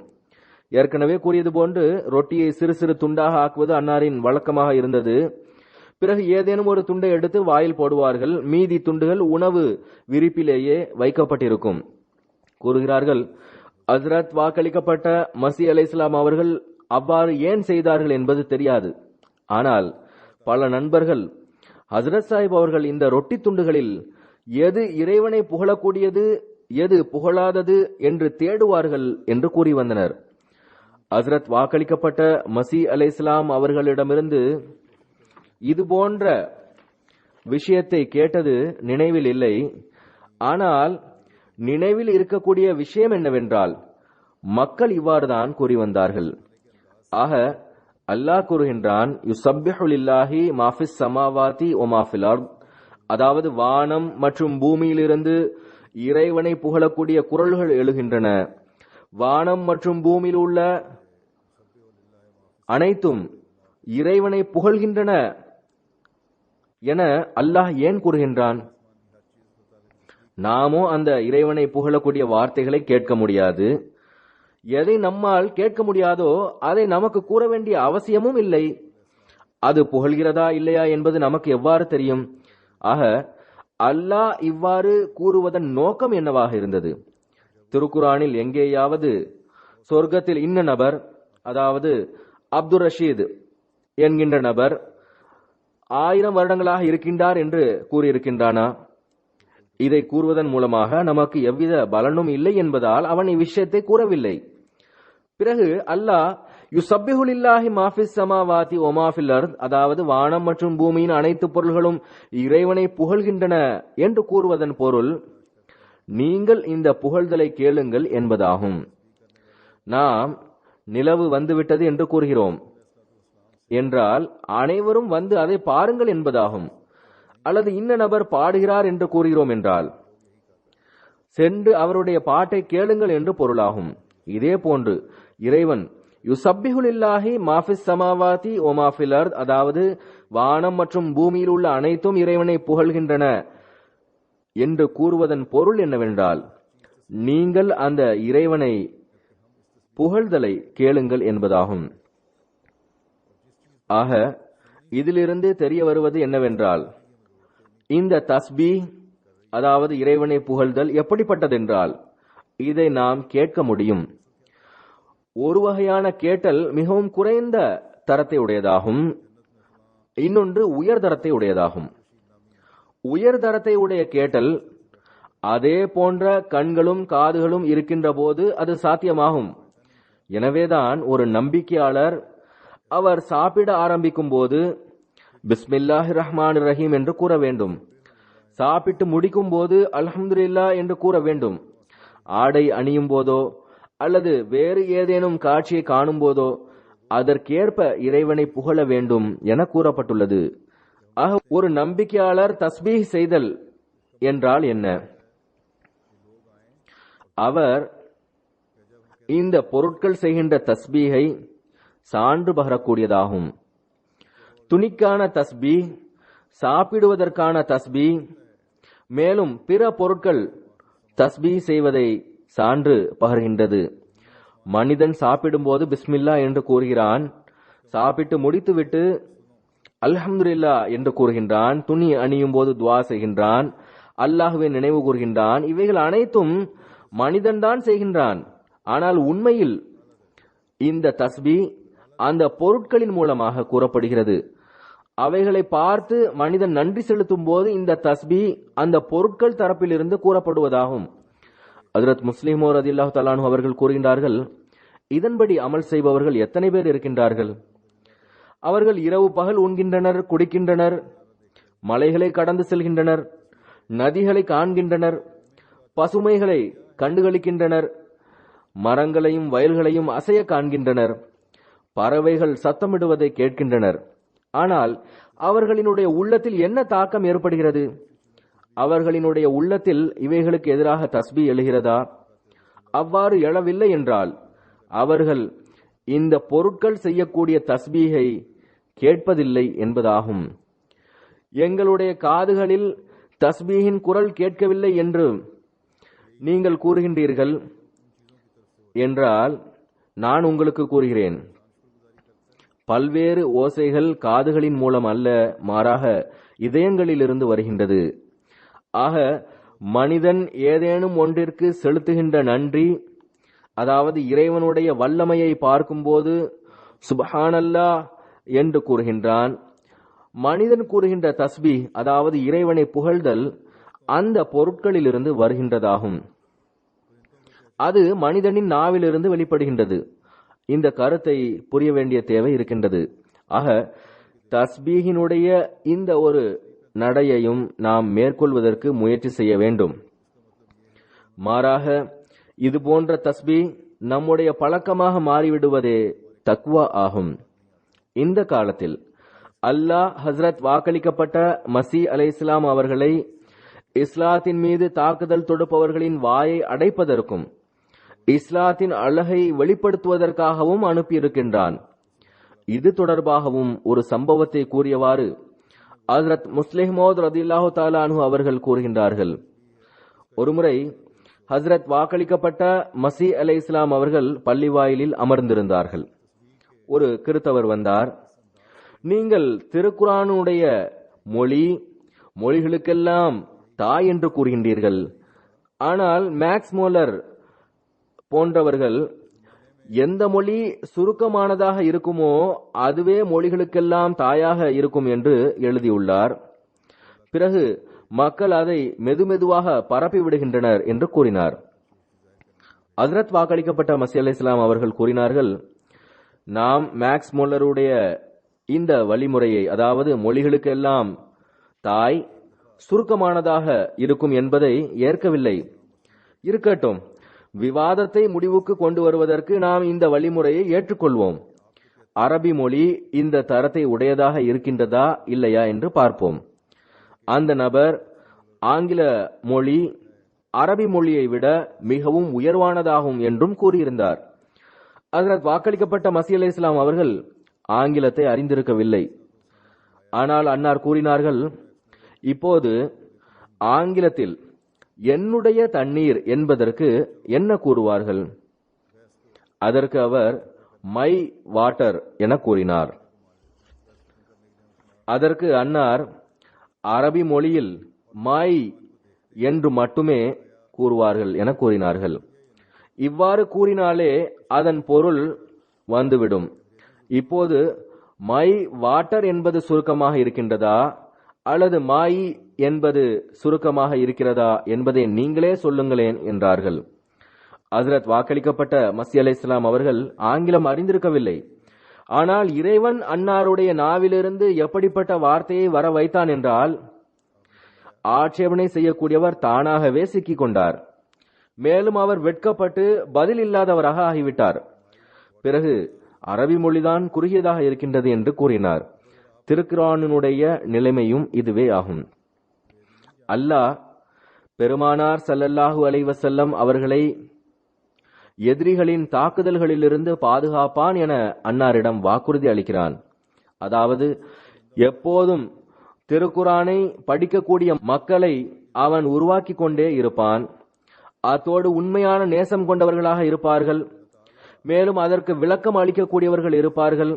ஏற்கனவே கூறியது போன்று ரொட்டியை சிறு சிறு துண்டாக ஆக்குவது அன்னாரின் வழக்கமாக இருந்தது. பிறகு ஏதேனும் ஒரு துண்டை எடுத்து வாயில் போடுவார்கள். மீதி துண்டுகள் உணவு விரிப்பிலேயே வைக்கப்பட்டிருக்கும். கூறுகிறார்கள், ஹஜ்ரத் வாக்களிக்கப்பட்ட மஸீஹ் அலைஹிஸ்ஸலாம் அவர்கள் அவ்வாறு ஏன் செய்தார்கள் என்பது தெரியாது. ஆனால் பல நண்பர்கள் ஹஜ்ரத் சாஹிப் அவர்கள் இந்த ரொட்டி துண்டுகளில் எது இறைவனை புகழக்கூடியது, எது புகழாதது என்று தேடுவார்கள் என்று கூறி வந்தனர். ஹஜ்ரத் வாக்களிக்கப்பட்ட மஸீஹ் அலைஹிஸ்ஸலாம் அவர்களிடமிருந்து இது போன்ற விஷயத்தை கேட்டது நினைவில் இல்லை. ஆனால் நினைவில் இருக்கக்கூடிய விஷயம் என்னவென்றால், மக்கள் இவ்வாறுதான் கூறி வந்தார்கள். ஆக அல்லாஹ் கூறுகின்றான், யுஸப்பிஹு லில்லாஹி மா ஃபிஸ் ஸமாவாதி வ மா ஃபில் அர்த், அதாவது வானம் மற்றும் பூமியிலிருந்து இறைவனை புகழக்கூடிய குரல்கள் எழுகின்றன. வானம் மற்றும் பூமியில் உள்ள அனைத்தும் இறைவனை புகழ்கின்றன என அல்லாஹ் ஏன் கூறுகின்றான்? நாமோ அந்த இறைவனை புகழக்கூடிய வார்த்தைகளை கேட்க முடியாது. எதை நம்மால் கேட்க முடியாதோ அதை நமக்கு கூற வேண்டிய அவசியமும் இல்லை. அது புகழ்கிறதா இல்லையா என்பது நமக்கு எவ்வாறு தெரியும்? ஆக அல்லாஹ் இவ்வாறு கூறுவதன் நோக்கம் என்னவாக இருந்தது? திருக்குரானில் எங்கேயாவது சொர்க்கத்தில் இன்ன நபர், அதாவது அப்துல் ரஷீத் என்கின்ற நபர் 1000 வருடங்களாக இருக்கின்றார் என்று கூறியிருக்கின்றானா? இதை கூறுவதன் மூலமாக நமக்கு எவ்வித பலனும் இல்லை என்பதால் அவன் இவ்விஷயத்தை கூறவில்லை. பிறகு அல்லாஹ் யுஸப்பிஹு லில்லாஹி மா ஃபிஸ் ஸமாவாதி வ மா ஃபில் அர்த், அதாவது வானம் மற்றும் பூமியின் அனைத்து பொருள்களும் இறைவனை புகழ்கின்றன என்று கூறுவதன் பொருள், நீங்கள் இந்த புகழ்தலை கேளுங்கள் என்பதாகும். நாம் நிலவு வந்துவிட்டது என்று கூறுகிறோம் என்றால் அனைவரும் வந்து அதை பாருங்கள் என்பதாகும். அல்லது இன்ன நபர் பாடுகிறார் என்று கூறுகிறோம் என்றால் சென்று அவருடைய பாட்டை கேளுங்கள் என்று பொருளாகும். இதே போன்று இறைவன் யுஸப்பிஹு லில்லாஹி மா ஃபிஸ் ஸமாவாதி வ மா ஃபில் அர்த், அதாவது வானம் மற்றும் பூமியில் உள்ள அனைத்தும் இறைவனை புகழ்கின்றன என்று கூறுவதன் பொருள் என்னவென்றால், நீங்கள் அந்த இறைவனை புகழ்தலை கேளுங்கள் என்பதாகும். ஆக இதிலிருந்து தெரிய வருவது என்னவென்றால், இந்த தஸ்பீஹ், அதாவது இறைவனை புகழ்தல் எப்படிப்பட்டதென்றால், இதை நாம் கேட்க முடியும். ஒரு வகையான கேட்டல் மிகவும் குறைந்த தரத்தை உடையதாகும், இன்னொன்று உயர் தரத்தை உடையதாகும். உயர் தரத்தை உடைய கேட்டல் அதே போன்ற கண்களும் காதுகளும் இருக்கின்ற போது அது சாத்தியமாகும். எனவேதான் ஒரு நம்பிக்கையாளர் அவர் சாப்பிட ஆரம்பிக்கும் போது பிஸ்மில்லாஹிர் ரஹ்மானிர் ரஹீம் என்று கூற வேண்டும். சாப்பிட்டு முடிக்கும் போது அல்ஹம்துலில்லாஹ் என்று கூற வேண்டும். ஆடை அணியும் போதோ அல்லது வேறு ஏதேனும் காட்சியை காணும் போதோ அதற்கேற்ப இறைவனை புகழ வேண்டும் என கூறப்பட்டுள்ளது. ஆக ஒரு நம்பிக்கையாளர் தஸ்பீஹ் செய்தல் என்றால் என்ன? அவர் இந்த பொருட்கள் செய்கின்ற தஸ்பீஹை சான்று பகரக்கூடியதாகும். துணிக்கான தஸ்பீஹ், சாப்பிடுவதற்கான தஸ்பீஹ், மேலும் பிற பொருட்கள் தஸ்பீஹ் செய்வதை சான்று பகர்கின்றது. மனிதன் சாப்பிடும்போது பிஸ்மில்லா என்று கூறுகிறான், சாப்பிட்டு முடித்துவிட்டு அல்ஹம்துலில்லாஹ் என்று கூறுகின்றான், துணி அணியும் போது துவா செய்கின்றான், அல்லாஹ்வை நினைவு கூறுகின்றான். இவைகள் அனைத்தும் மனிதன்தான் செய்கின்றான். ஆனால் உண்மையில் இந்த தஸ்பீஹ் அந்த பொருட்களின் மூலமாக கூறப்படுகிறது. அவைகளை பார்த்து மனிதன் நன்றி செலுத்தும் போது இந்த தஸ்பீஹ் அந்த பொருட்கள் தரப்பிலிருந்து கூறப்படுவதாகும். ஹஜ்ரத் முஸ்லிம் ரலியல்லாஹு தஆலா அன்ஹு அவர்கள் கூறுகின்றார்கள், இதன்படி அமல் செய்பவர்கள் எத்தனை பேர் இருக்கின்றார்கள்? அவர்கள் இரவு பகல் உண்கின்றனர், குடிக்கின்றனர், மலைகளை கடந்து செல்கின்றனர், நதிகளை காண்கின்றனர், பசுமைகளை கண்டுகளிக்கின்றனர், மரங்களையும் வயல்களையும் அசைய காண்கின்றனர், பறவைகள் சத்தமிடுவதை கேட்கின்றனர். ஆனால் அவர்களினுடைய உள்ளத்தில் என்ன தாக்கம் ஏற்படுகிறது? அவர்களினுடைய உள்ளத்தில் இவைகளுக்கு எதிராக தஸ்பீ எழுகிறதா? அவ்வாறு எழவில்லை என்றால் அவர்கள் இந்த பொருட்கள் செய்யக்கூடிய தஸ்பீகை கேட்பதில்லை என்பதாகும். எங்களுடைய காதுகளில் தஸ்பீகின் குரல் கேட்கவில்லை என்று நீங்கள் கூறுகின்றீர்கள் என்றால் நான் உங்களுக்கு கூறுகிறேன், பல்வேறு ஓசைகள் காதுகளின் மூலம் அல்ல, மாறாக இதயங்களிலிருந்து வருகின்றது. ஆக மனிதன் ஏதேனும் ஒன்றிற்கு செலுத்துகின்ற நன்றி, அதாவது இறைவனுடைய வல்லமையை பார்க்கும்போது சுப்ஹானல்லாஹ் என்று கூறுகின்றான். மனிதன் கூறுகின்ற தஸ்பீ, அதாவது இறைவனை புகழ்தல், அந்த பொருட்களிலிருந்து வருகின்றதாகும். அது மனிதனின் நாவிலிருந்து வெளிப்படுகின்றது. இந்த கருத்தை புரிய வேண்டிய தேவை இருக்கின்றது. ஆக தஸ்பீகினுடைய இந்த ஒரு நடையையும் நாம் மேற்கொள்வதற்கு முயற்சி செய்ய வேண்டும். மாறாக இது போன்ற தஸ்பீ நம்முடைய பழக்கமாக மாறிவிடுவதே தக்வா ஆகும். இந்த காலத்தில் அல்லாஹ் ஹஸ்ரத் வாக்களிக்கப்பட்ட மசீ அலைஹிஸ்ஸலாம் அவர்களை இஸ்லாத்தின் மீது தாக்குதல் தொடுப்பவர்களின் வாயை அடைப்பதற்கும் இஸ்லாத்தின் அழகை வெளிப்படுத்துவதற்காகவும் அனுப்பியிருக்கின்றான். இது தொடர்பாகவும் ஒரு சம்பவத்தை கூறியவாறு ஹஸ்ரத் முஸ்லிம் மௌத் ரலியல்லாஹு தஆலா அன்ஹு அவர்கள் கூறுகின்றார்கள், ஒருமுறை ஹஸ்ரத் வாக்களிக்கப்பட்ட மசீ அலைஹிஸ்ஸலாம் அவர்கள் பள்ளிவாயிலில் அமர்ந்திருந்தார்கள். ஒரு கிறித்தவர் வந்தார். நீங்கள் திருக்குர்ஆனுடைய மொழிகளுக்கெல்லாம் தாய் என்று கூறுகின்றீர்கள், ஆனால் மேக்ஸ் மோலர் போன்றவர்கள் எந்த மொழி சுருக்கமானதாக இருக்குமோ அதுவே மொழிகளுக்கெல்லாம் தாயாக இருக்கும் என்று எழுதியுள்ளார். பிறகு மக்கள் அதை மெதுமெதுவாக பரப்பி விடுகின்றனர் என்று கூறினார். ஹஸ்ரத் வாக்களிக்கப்பட்ட மசீஹ் அலைஹிஸ்ஸலாம் அவர்கள் கூறினார்கள், நாம் மேக்ஸ் மோல்லருடைய இந்த வழிமுறையை, அதாவது மொழிகளுக்கெல்லாம் தாய் சுருக்கமானதாக இருக்கும் என்பதை ஏற்கவில்லை. இருக்கட்டும், விவாதத்தை முடிவுக்கு கொண்டு வருவதற்கு நாம் இந்த வழிமுறையை ஏற்றுக்கொள்வோம். அரபி மொழி இந்த தரத்தை உடையதாக இருக்கின்றதா இல்லையா என்று பார்ப்போம். அந்த நபர் ஆங்கில மொழி அரபி மொழியை விட மிகவும் உயர்வானதாகும் என்றும் கூறியிருந்தார். ஹஸ்ரத் வாக்களிக்கப்பட்ட மசீஹ் அலைஹிஸ்ஸலாம் அவர்கள் ஆங்கிலத்தை அறிந்திருக்கவில்லை. ஆனால் அன்னார் கூறினார்கள், இப்போது ஆங்கிலத்தில் என்னுடைய தண்ணீர் என்பதற்கு என்ன கூறுவார்கள்? அதற்கு அவர் மை வாட்டர் என கூறினார். அதற்கு அன்னார் அரபி மொழியில் மை என்று மட்டுமே கூறுவார்கள் என கூறினார்கள். இவ்வாறு கூறினாலே அதன் பொருள் வந்துவிடும். இப்போது மை வாட்டர் என்பது சுருக்கமாக இருக்கின்றதா அல்லது மாய் என்பது சுருக்கமாக இருக்கிறதா என்பதை நீங்களே சொல்லுங்களேன் என்றார்கள். ஹஸ்ரத் வாக்களிக்கப்பட்ட மசீஹ் அலைஹிஸ்ஸலாம் அவர்கள் ஆங்கிலம் அறிந்திருக்கவில்லை. ஆனால் இறைவன் அன்னாருடைய நாவிலிருந்து எப்படிப்பட்ட வார்த்தையை வர வைத்தான் என்றால், ஆட்சேபனை செய்யக்கூடியவர் தானாகவே சிக்கிக் கொண்டார். மேலும் அவர் வெட்கப்பட்டு பதில் இல்லாதவராக ஆகிவிட்டார். பிறகு அரபி மொழிதான் குறுகியதாக இருக்கின்றது என்று கூறினார். திருக்குர்ஆனுடைய நிலைமையும் இதுவே ஆகும். அல்லாஹ் பெருமானார் ஸல்லல்லாஹு அலைஹி வஸல்லம் அவர்களை எதிரிகளின் தாக்குதல்களிலிருந்து பாதுகாப்பான் என அன்னாரிடம் வாக்குறுதி அளிக்கிறான். அதாவது எப்போதும் திருக்குர்ஆனை படிக்கக்கூடிய மக்களை அவன் உருவாக்கி கொண்டே இருப்பான். அத்தோடு உண்மையான நேசம் கொண்டவர்களாக இருப்பார்கள். மேலும் அதற்கு விளக்கம் அளிக்கக்கூடியவர்கள் இருப்பார்கள்.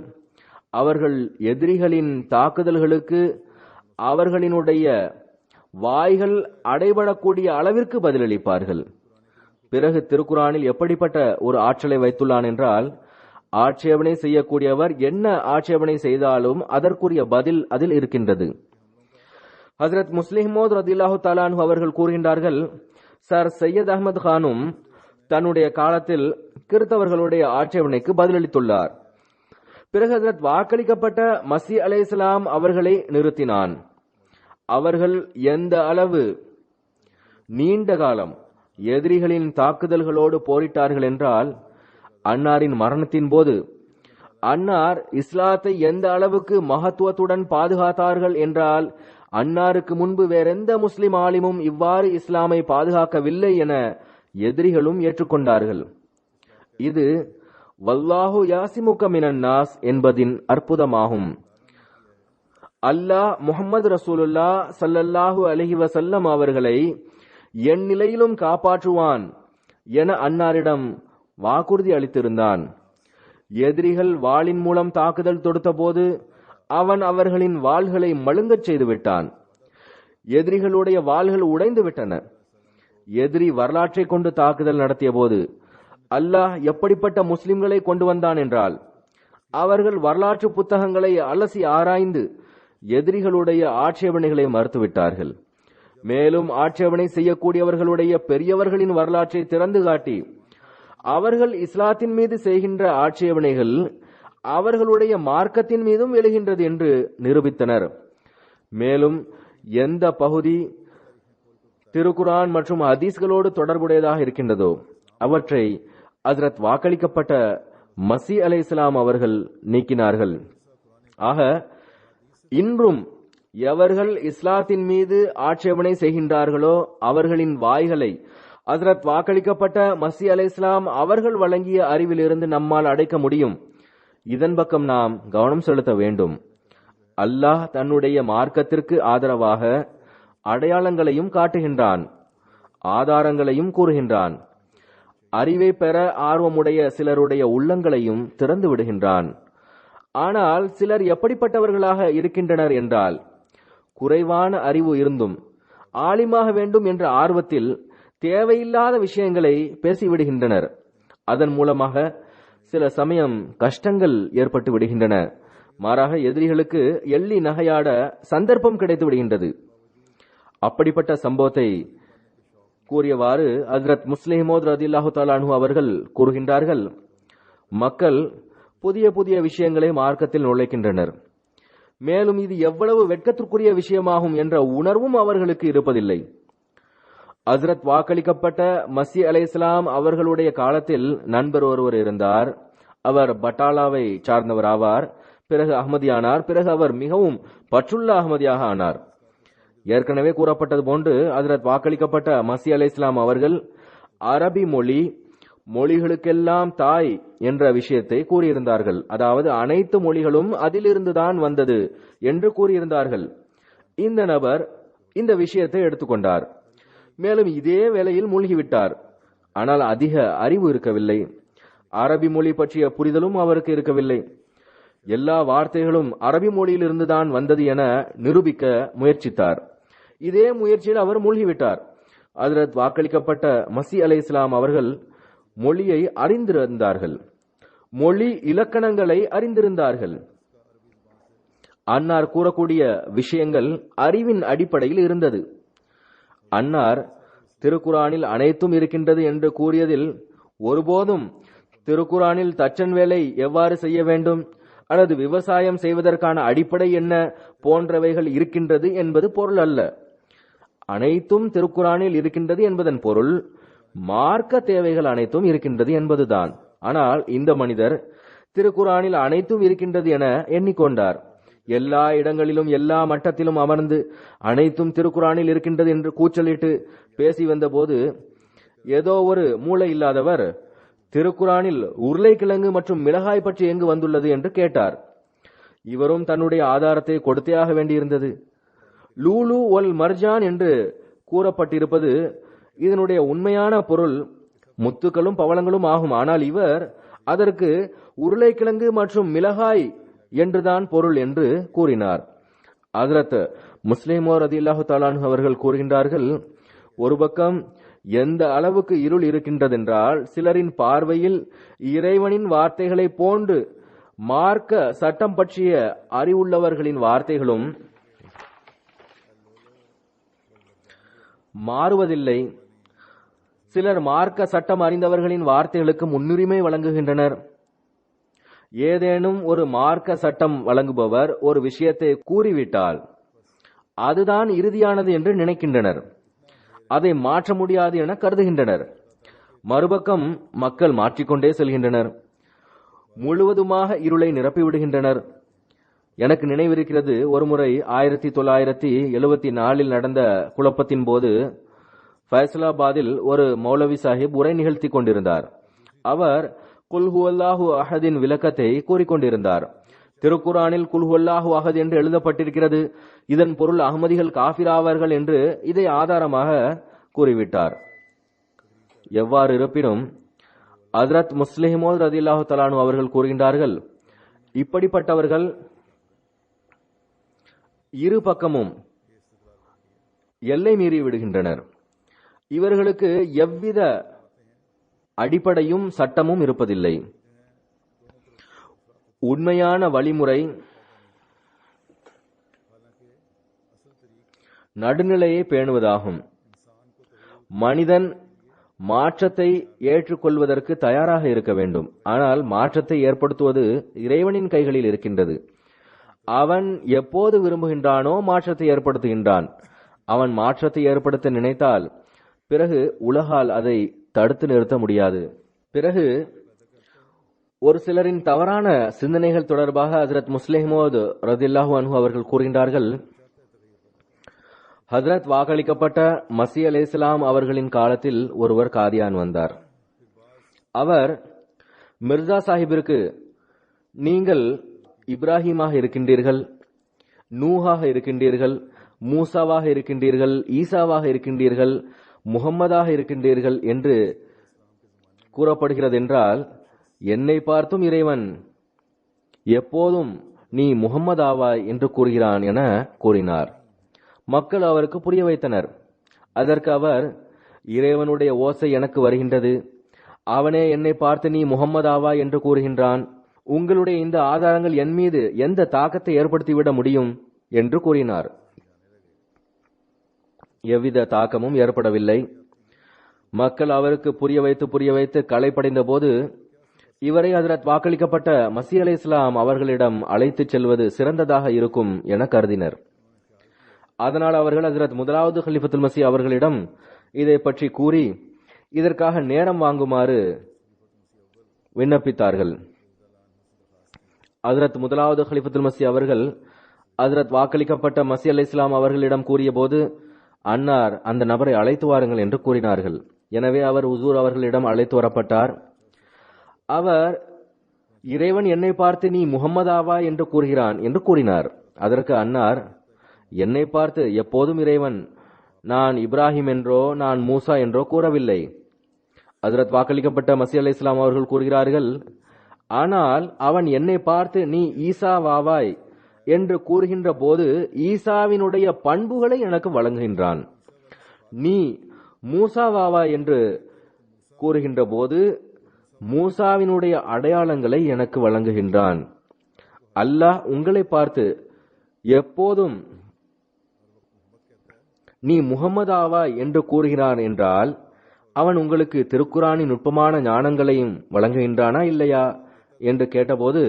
அவர்கள் எதிரிகளின் தாக்குதல்களுக்கு அவர்களினுடைய வாய்கள் அடைபடக்கூடிய அளவிற்கு பதிலளிப்பார்கள். பிறகு திருக்குர்ஆனில் எப்படிப்பட்ட ஒரு ஆற்றலை வைத்துள்ளான் என்றால், ஆட்சேபனை செய்யக்கூடியவர் என்ன ஆட்சேபனை செய்தாலும் அதற்குரிய பதில் அதில் இருக்கின்றது. ஹஸ்ரத் முஸ்லிம் மௌத் ரலியல்லாஹு தஆலா அன்ஹு அவர்கள் கூறுகின்றார்கள், சர் சையத் அஹ்மத் கானும் தன்னுடைய காலத்தில் கிறித்தவர்களுடைய ஆட்சேபனைக்கு பதிலளித்துள்ளார். பிறகு ஹஸ்ரத் வாக்களிக்கப்பட்ட மசீஹ் அலைஹிஸ்ஸலாம் அவர்களை நிறுத்தினான். அவர்கள் எந்த அளவு நீண்ட காலம் எதிரிகளின் தாக்குதல்களோடு போரிட்டார்கள் என்றால், அன்னாரின் மரணத்தின் போது அன்னார் இஸ்லாத்தை எந்த அளவுக்கு மகத்துவத்துடன் பாதுகாத்தார்கள் என்றால், அன்னாருக்கு முன்பு வேறெந்த முஸ்லிம் ஆலிமும் இவ்வாறு இஸ்லாமை பாதுகாக்கவில்லை என எதிரிகளும் ஏற்றுக்கொண்டார்கள். இது வல்லாஹு யாசிமுக மினன் நாஸ் என்பதின் அற்புதமாகும். அல்லாஹ் முஹம்மது ரசூலுல்லாஹ் ஸல்லல்லாஹு அலைஹி வஸல்லம் அவர்களை என் நிலையிலும் காப்பாற்றுவான் என அன்னாரிடம் வாக்குறுதி அளித்திருந்தான். எதிரிகள் வாளின் மூலம் தாக்குதல் தொடுத்த போது அவன் அவர்களின் வாள்களை மழுங்கச் செய்து விட்டான். எதிரிகளுடைய வாள்கள் உடைந்து விட்டன. எதிரி வரலாற்றை கொண்டு தாக்குதல் நடத்திய போது அல்லாஹ் எப்படிப்பட்ட முஸ்லிம்களை கொண்டு வந்தான் என்றால், அவர்கள் வரலாற்று புத்தகங்களை அலசி ஆராய்ந்து எதிரிகளுடைய ஆட்சேபனைகளை மறுத்துவிட்டார்கள். மேலும் ஆட்சேபனை செய்யக்கூடியவர்களுடைய பெரியவர்களின் வரலாற்றை திறந்து காட்டி, அவர்கள் இஸ்லாத்தின் மீது செய்கின்ற ஆட்சேபனைகள் அவர்களுடைய மார்க்கத்தின் மீதும் எழுகின்றது என்று நிரூபித்தனர். மேலும் எந்த பகுதி திருக்குரான் மற்றும் ஹதீஸ்களோடு தொடர்புடையதாக இருக்கின்றதோ அவற்றை ஹஜ்ரத் வாக்களிக்கப்பட்ட மஸீ அலைஹிஸ்ஸலாம் அவர்கள் நீக்கினார்கள். ஆக இன்றும் எவர்கள் இஸ்லாத்தின் மீது ஆட்சேபனை செய்கின்றார்களோ அவர்களின் வாய்களை ஹஜ்ரத் வாக்களிக்கப்பட்ட மஸீ அலைஹிஸ்ஸலாம் அவர்கள் வழங்கிய அறிவிலிருந்து நம்மால் அடைக்க முடியும். இதன் பக்கம் நாம் கவனம் செலுத்த வேண்டும். அல்லாஹ் தன்னுடைய மார்க்கத்திற்கு ஆதரவாக அடையாளங்களையும் காட்டுகின்றான், ஆதாரங்களையும் கூறுகின்றான். அறிவை பெற ஆர்வமுடைய சிலருடைய உள்ளங்களையும் திறந்து விடுகின்றான். ஆனால் சிலர் எப்படிப்பட்டவர்களாக இருக்கின்றனர் என்றால், குறைவான அறிவு இருந்தும் ஆலிமாக வேண்டும் என்ற ஆர்வத்தில் தேவையில்லாத விஷயங்களை பேசிவிடுகின்றனர். அதன் மூலமாக சில சமயம் கஷ்டங்கள் ஏற்பட்டு விடுகின்றன. மாறாக எதிரிகளுக்கு எள்ளி நகையாட சந்தர்ப்பம் கிடைத்து விடுகின்றது. அப்படிப்பட்ட சம்பவத்தை கூறியவாறு ஹஜ்ரத் முஸ்லிம் மௌத் ரலியல்லாஹு தஆலா அன்ஹு அவர்கள் கூறுகின்றார்கள், மக்கள் புதிய புதிய விஷயங்களை மார்க்கத்தில் நுழைக்கின்றனர். மேலும் இது எவ்வளவு வெட்கத்திற்குரிய விஷயமாகும் என்ற உணர்வும் அவர்களுக்கு இருப்பதில்லை. ஹஜ்ரத் வாக்களிக்கப்பட்ட மஸீ அலைஹிஸ்ஸலாம் அவர்களுடைய காலத்தில் நண்பர் ஒருவர் இருந்தார். அவர் பட்டாலாவை சார்ந்தவர் ஆவார். பிறகு அஹ்மதியானார். பிறகு அவர் மிகவும் பற்றுள்ள அஹ்மதியாக ஆனார். ஏற்கனவே கூறப்பட்டது போன்று ஹஜ்ரத் வாக்களிக்கப்பட்ட மஸீ அலைஹிஸ்ஸலாம் அவர்கள் அரபி மொழிகளுக்கெல்லாம் தாய் என்ற விஷயத்தை கூறியிருந்தார்கள். அதாவது அனைத்து மொழிகளும் அதிலிருந்துதான் வந்தது என்று கூறியிருந்தார்கள். இந்த நபர் இந்த விஷயத்தை எடுத்துக்கொண்டார். மேலும் இதே வேளையில் மூழ்கிவிட்டார். ஆனால் அதிக அறிவு இருக்கவில்லை. அரபி மொழி பற்றிய புரிதலும் அவருக்கு இருக்கவில்லை. எல்லா வார்த்தைகளும் அரபி மொழியிலிருந்துதான் வந்தது என நிரூபிக்க முயற்சித்தார். இதே முயற்சியில் அவர் மூழ்கிவிட்டார். ஹஜ்ரத் வாக்களிக்கப்பட்ட மஸீ அலைஹிஸ்ஸலாம் அவர்கள் மொழியை அறிந்திருந்தார்கள், மொழி இலக்கணங்களை அறிந்திருந்தார்கள். அன்னார் கூறக்கூடிய விஷயங்கள் அறிவின் அடிப்படையில் இருந்தது. அன்னார் திருக்குரானில் அனைத்தும் இருக்கின்றது என்று கூறியதில் ஒருபோதும் திருக்குரானில் தச்சன் வேலை எவ்வாறு செய்ய வேண்டும் அல்லது விவசாயம் செய்வதற்கான அடிப்படை என்ன போன்றவைகள் இருக்கின்றது என்பது பொருள் அல்ல. அனைத்தும் திருக்குரானில் இருக்கின்றது என்பதன் பொருள் மார்க்க தேவைகள் அனைத்தும் இருக்கின்றது என்பதுதான். ஆனால் இந்த மனிதர் திருக்குரானில் அனைத்தும் இருக்கின்றது என எண்ணிக்கொண்டார். எல்லா இடங்களிலும் எல்லா மட்டத்திலும் அமர்ந்து அனைத்தும் திருக்குரானில் இருக்கின்றது என்று கூச்சலிட்டு பேசி வந்த போது ஏதோ ஒரு மூளை இல்லாதவர் திருக்குரானில் உருளைக்கிழங்கு மற்றும் மிளகாய் பற்றி எங்கு வந்துள்ளது என்று கேட்டார். இவரும் தன்னுடைய ஆதாரத்தை கொடுத்தே ஆக வேண்டியிருந்தது. லூலு ஒல் மர்ஜான் என்று கூறப்பட்டிருப்பது இதனுடைய உண்மையான பொருள் முத்துக்களும் பவளங்களும் ஆகும். ஆனால் இவர் அதற்கு உருளைக்கிழங்கு மற்றும் மிளகாய் என்றுதான் பொருள் என்று கூறினார். ஹஜ்ரத் முஸ்லிம் மௌத் ரலியல்லாஹு தஆலா அன்ஹு அவர்கள் கூறுகின்றார்கள், ஒரு பக்கம் எந்த அளவுக்கு இருள் இருக்கின்றதென்றால் சிலரின் பார்வையில் இறைவனின் வார்த்தைகளை போன்று மார்க்க சட்டம் பற்றிய அறிவுள்ளவர்களின் வார்த்தைகளும் மாறுவதில்லை. சிலர் மார்க்க சட்டம் அறிந்தவர்களின் வார்த்தைகளுக்கு முன்னுரிமை வழங்குகின்றனர். ஏதேனும் ஒரு மார்க்க சட்டம் வழங்குபவர் ஒரு விஷயத்தை கூறிவிட்டால் அதுதான் இறுதியானது என்று நினைக்கின்றனர். அதை மாற்ற முடியாது என கருதுகின்றனர். மறுபக்கம் மக்கள் மாற்றிக்கொண்டே செல்கின்றனர். முழுவதுமாக இருளை நிரப்பிவிடுகின்றனர். எனக்கு நினைவிருக்கிறது, ஒருமுறை 1974 நடந்த குழப்பத்தின் போது ஃபைசலாபாதில் ஒரு மௌலவி சாஹிப் உரை நிகழ்த்தி கொண்டிருந்தார். அவர் குல்ஹுவல்லாஹு அஹதின் விளக்கத்தை கூறிக்கொண்டிருந்தார். திருக்குரானில் குல்ஹுவல்லாஹு அஹத் என்று எழுதப்பட்டிருக்கிறது, இதன் பொருள் அகமதிகள் காஃபிராவார்கள் என்று இதை ஆதாரமாக கூறிவிட்டார். எவ்வாறு இருப்பினும் ஹஜ்ரத் முஸ்லிம் மவ்ஊத் ரலியல்லாஹு தஆலா அன்ஹு அவர்கள் கூறுகின்றார்கள், இப்படிப்பட்டவர்கள் இரு பக்கமும் எல்லை மீறி விடுகின்றனர். இவர்களுக்கு எவ்வித அடிப்படையும் சட்டமும் இருப்பதில்லை. உண்மையான வழிமுறை நடுநிலையை பேணுவதாகும். மனிதன் மாற்றத்தை ஏற்றுக்கொள்வதற்கு தயாராக இருக்க வேண்டும். ஆனால் மாற்றத்தை ஏற்படுத்துவது இறைவனின் கைகளில் இருக்கின்றது. அவன் எப்போது விரும்புகின்றானோ மாற்றத்தை ஏற்படுத்துகின்றான். அவன் மாற்றத்தை ஏற்படுத்த நினைத்தால் பிறகு உலகால் அதை தடுத்து நிறுத்த முடியாது. பிறகு ஒரு சிலரின் தவறான சிந்தனைகள் தொடர்பாக ஹஜ்ரத் முஸ்லிம் மவ்ஊத் ரலியல்லாஹு அன்ஹு அவர்கள் கூறுகின்றார்கள், ஹஜ்ரத் வாக்களிக்கப்பட்ட மஸீஹ் அலைஹிஸ்ஸலாம் அவர்களின் காலத்தில் ஒருவர் காதியான் வந்தார். அவர் மிர்சா சாஹிபிற்கு, நீங்கள் இப்ராஹிமாக இருக்கின்றீர்கள், நூஹாக இருக்கின்றீர்கள், மூசாவாக இருக்கின்றீர்கள், ஈசாவாக இருக்கின்றீர்கள், முகம்மதாக இருக்கின்றீர்கள் என்று கூறப்படுகிறது என்றால், என்னை பார்த்தும் இறைவன் எப்போதும் நீ முகம்மதாவாய் என்று கூறுகிறான் என கூறினார். மக்கள் அவருக்கு புரிய வைத்தனர். அதற்கு அவர், இறைவனுடைய ஓசை எனக்கு வருகின்றது, அவனே என்னை பார்த்து நீ முகம்மதாவாய் என்று கூறுகின்றான், உங்களுடைய இந்த ஆதாரங்கள் என் மீது எந்த தாக்கத்தை ஏற்படுத்திவிட முடியும் என்று கூறினார். எவ்வித தாக்கமும் ஏற்படவில்லை. மக்கள் அவருக்கு புரிய வைத்து களைப்படைந்த போது இவரை ஹஜ்ரத் வாக்களிக்கப்பட்ட மஸீஹ் அலைஹிஸ்ஸலாம் அவர்களிடம் அழைத்துச் செல்வது சிறந்ததாக இருக்கும் என கருதினர். அதனால் அவர்கள் ஹஜ்ரத் முதலாவது கலீஃபத்துல் மஸீஹ் அவர்களிடம் இதை பற்றி கூறி இதற்காக நேரம் வாங்குமாறு விண்ணப்பித்தார்கள். ஹஜ்ரத் முதலாவது கலீஃபத்துல் மஸீஹ் அவர்கள் ஹஜ்ரத் வாக்களிக்கப்பட்ட மஸீஹ் அலைஹிஸ்ஸலாம் அவர்களிடம் கூறிய போது, அன்னார் அந்த நபரை அழைத்து வாருங்கள் என்று கூறினார்கள். எனவே அவர் ஹுசூர் அவர்களிடம் அழைத்து வரப்பட்டார். அவர், இறைவன் என்னை பார்த்து நீ முகம்மதாவா என்று கூறுகிறான் என்று கூறினார். அதற்கு அன்னார், என்னை பார்த்து எப்போதும் இறைவன் நான் இப்ராஹிம் என்றோ நான் மூசா என்றோ கூறவில்லை. ஹஜ்ரத் வாக்களிக்கப்பட்ட மஸீஹ் அலைஹிஸ்ஸலாம் அவர்கள் கூறுகிறார்கள், ஆனால் அவன் என்னை பார்த்து நீ ஈசாவாவாய் என்று கூறுகின்ற போது ஈசாவினுடைய பண்புகளை எனக்கு வழங்குகின்றான். நீ மூசாவாவா என்று கூறுகின்ற போது மூசாவினுடைய அடையாளங்களை எனக்கு வழங்குகின்றான். அல்லாஹ் உங்களை பார்த்து எப்போதும் நீ முகம்மதாவா என்று கூறுகிறான் என்றால் அவன் உங்களுக்கு திருக்குரானின் நுட்பமான ஞானங்களையும் வழங்குகின்றானா இல்லையா என்று கேட்டபோது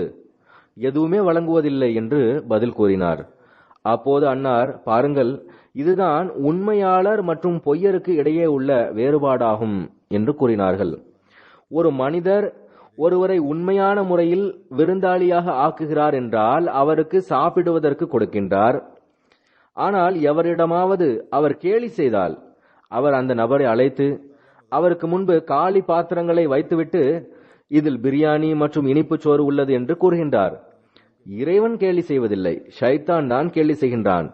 எதுவுமே வழங்குவதில்லை என்று பதில் கூறினார். அப்போது அன்னார், பாருங்கள், இதுதான் உண்மையாளர் மற்றும் பொய்யருக்கு இடையே உள்ள வேறுபாடாகும் என்று கூறினார்கள். ஒரு மனிதர் ஒருவரை உண்மையான முறையில் விருந்தாளியாக ஆக்குகிறார் என்றால் அவருக்கு சாப்பிடுவதற்கு கொடுக்கின்றார். ஆனால் எவரிடமாவது அவர் கேலி செய்தால் அவர் அந்த நபரை அழைத்து அவருக்கு முன்பு காலி பாத்திரங்களை வைத்துவிட்டு இதில் பிரியாணி மற்றும் இனிப்பு சோறு உள்ளது என்று கூறுகின்றார். இறைவன் கேலி செய்வதில்லை, ஷைத்தான் தான் கேலி செய்கின்றான்.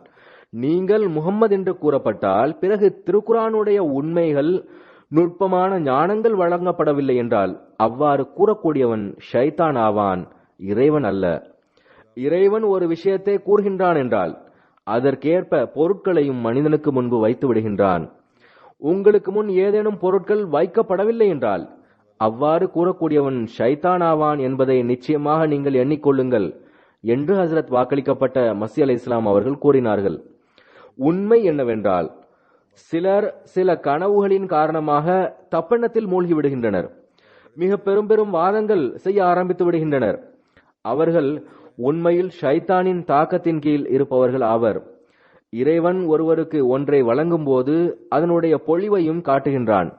நீங்கள் முகம்மது என்று கூறப்பட்டால் பிறகு திருக்குரானுடைய உண்மைகள் நுட்பமான ஞானங்கள் வழங்கப்படவில்லை என்றால் அவ்வாறு கூறக்கூடியவன் ஷைத்தான் ஆவான், இறைவன் அல்ல. இறைவன் ஒரு விஷயத்தை கூறுகின்றான் என்றால் அதற்கேற்ப பொருட்களையும் மனிதனுக்கு முன்பு வைத்து விடுகின்றான். உங்களுக்கு முன் ஏதேனும் பொருட்கள் வைக்கப்படவில்லை என்றால் அவ்வாறு கூறக்கூடியவன் ஷைத்தான் ஆவான் என்பதை நிச்சயமாக நீங்கள் எண்ணிக்கொள்ளுங்கள் என்று ஹஜ்ரத் வாக்களிக்கப்பட்ட மஸீஹ் அலைஹிஸ்ஸலாம் அவர்கள் கூறினார்கள். உண்மை என்னவென்றால் சிலர் சில கனவுகளின் காரணமாக தப்பெண்ணத்தில் மூழ்கி விடுகின்றனர். மிக பெரும் வாதங்கள் செய்ய ஆரம்பித்து விடுகின்றனர். அவர்கள் உண்மையில் ஷைத்தானின் தாக்கத்தின் கீழ் இருப்பவர்கள் ஆவர். இறைவன் ஒருவருக்கு ஒன்றை வழங்கும் போது அதனுடைய பொழிவையும் காட்டுகின்றான்,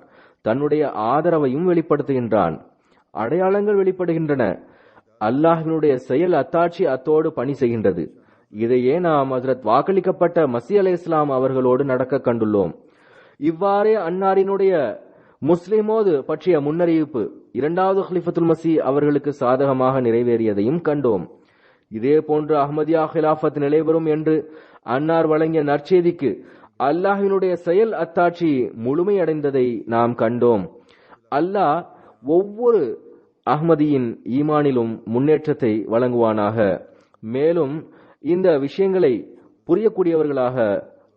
தன்னுடைய ஆதரவையும் வெளிப்படுத்துகின்றான். அடையாளங்கள் வெளிப்படுகின்றன. அல்லாஹ்வினுடைய செயல் அத்தாட்சி அத்தோடு பணி செய்கின்றது. இதையே நாம் ஹஜ்ரத் வாக்களிக்கப்பட்ட மஸீஹ் அலைஹிஸ்ஸலாம் அவர்களோடு நடக்க கண்டுள்ளோம். இவ்வாறே அன்னாரினுடைய முஸ்லிமோது பற்றிய முன்னறிவிப்பு இரண்டாவது ஹலிஃபத்துல் மஸீஹ் அவர்களுக்கு சாதகமாக நிறைவேறியதையும் கண்டோம். இதே போன்று அஹ்மதியா ஹிலாஃபத் நிலைபெறும் என்று அன்னார் வழங்கிய நற்செய்திக்கு அல்லாஹ்வினுடைய செயல் அத்தாட்சி முழுமையடைந்ததை நாம் கண்டோம். அல்லாஹ் ஒவ்வொரு அஹ்மதியின் ஈமானிலும் முன்னேற்றத்தை வழங்குவானாக. மேலும் இந்த விஷயங்களை புரியக்கூடியவர்களாக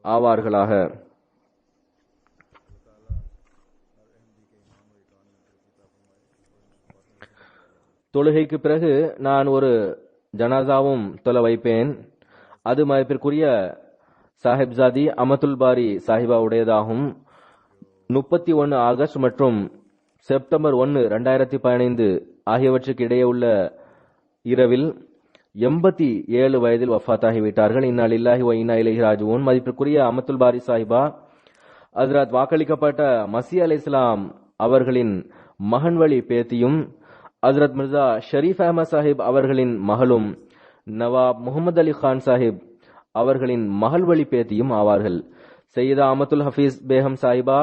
ஆவார்களாக. தொழுகைக்கு பிறகு நான் ஒரு ஜனாசாவும் தொலை வைப்பேன். அது மதிப்பிற்குரிய சாஹிப்ஜாதி அமதுல் பாரி சாஹிபா உடையதாகும். 31 ஆகஸ்ட் மற்றும் செப்டம்பர் 1, 2015 ஆகியவற்றுக்கு இடையே உள்ள இரவில் 87 வயதில் வஃபாத்தாகிவிட்டார்கள். இன்னா லில்லாஹி வ இன்னா இலைஹி ராஜிஊன். மதிப்பிற்குரிய அமதுல் பாரி சாஹிபா ஹஜ்ரத் வாக்களிக்கப்பட்ட மஸீஹ் அலைஹிஸ்ஸலாம் அவர்களின் மகன் வழி பேத்தியும் ஹஜ்ரத் மிர்சா ஷரீஃப் அஹமத் சாஹிப் அவர்களின் மகளும் நவாப் முகமது அலி கான் சாஹிப் அவர்களின் மகள் வழி பேத்தியும் ஆவார்கள். சையதா அமதுல் ஹஃபீஸ் பேகம் சாஹிபா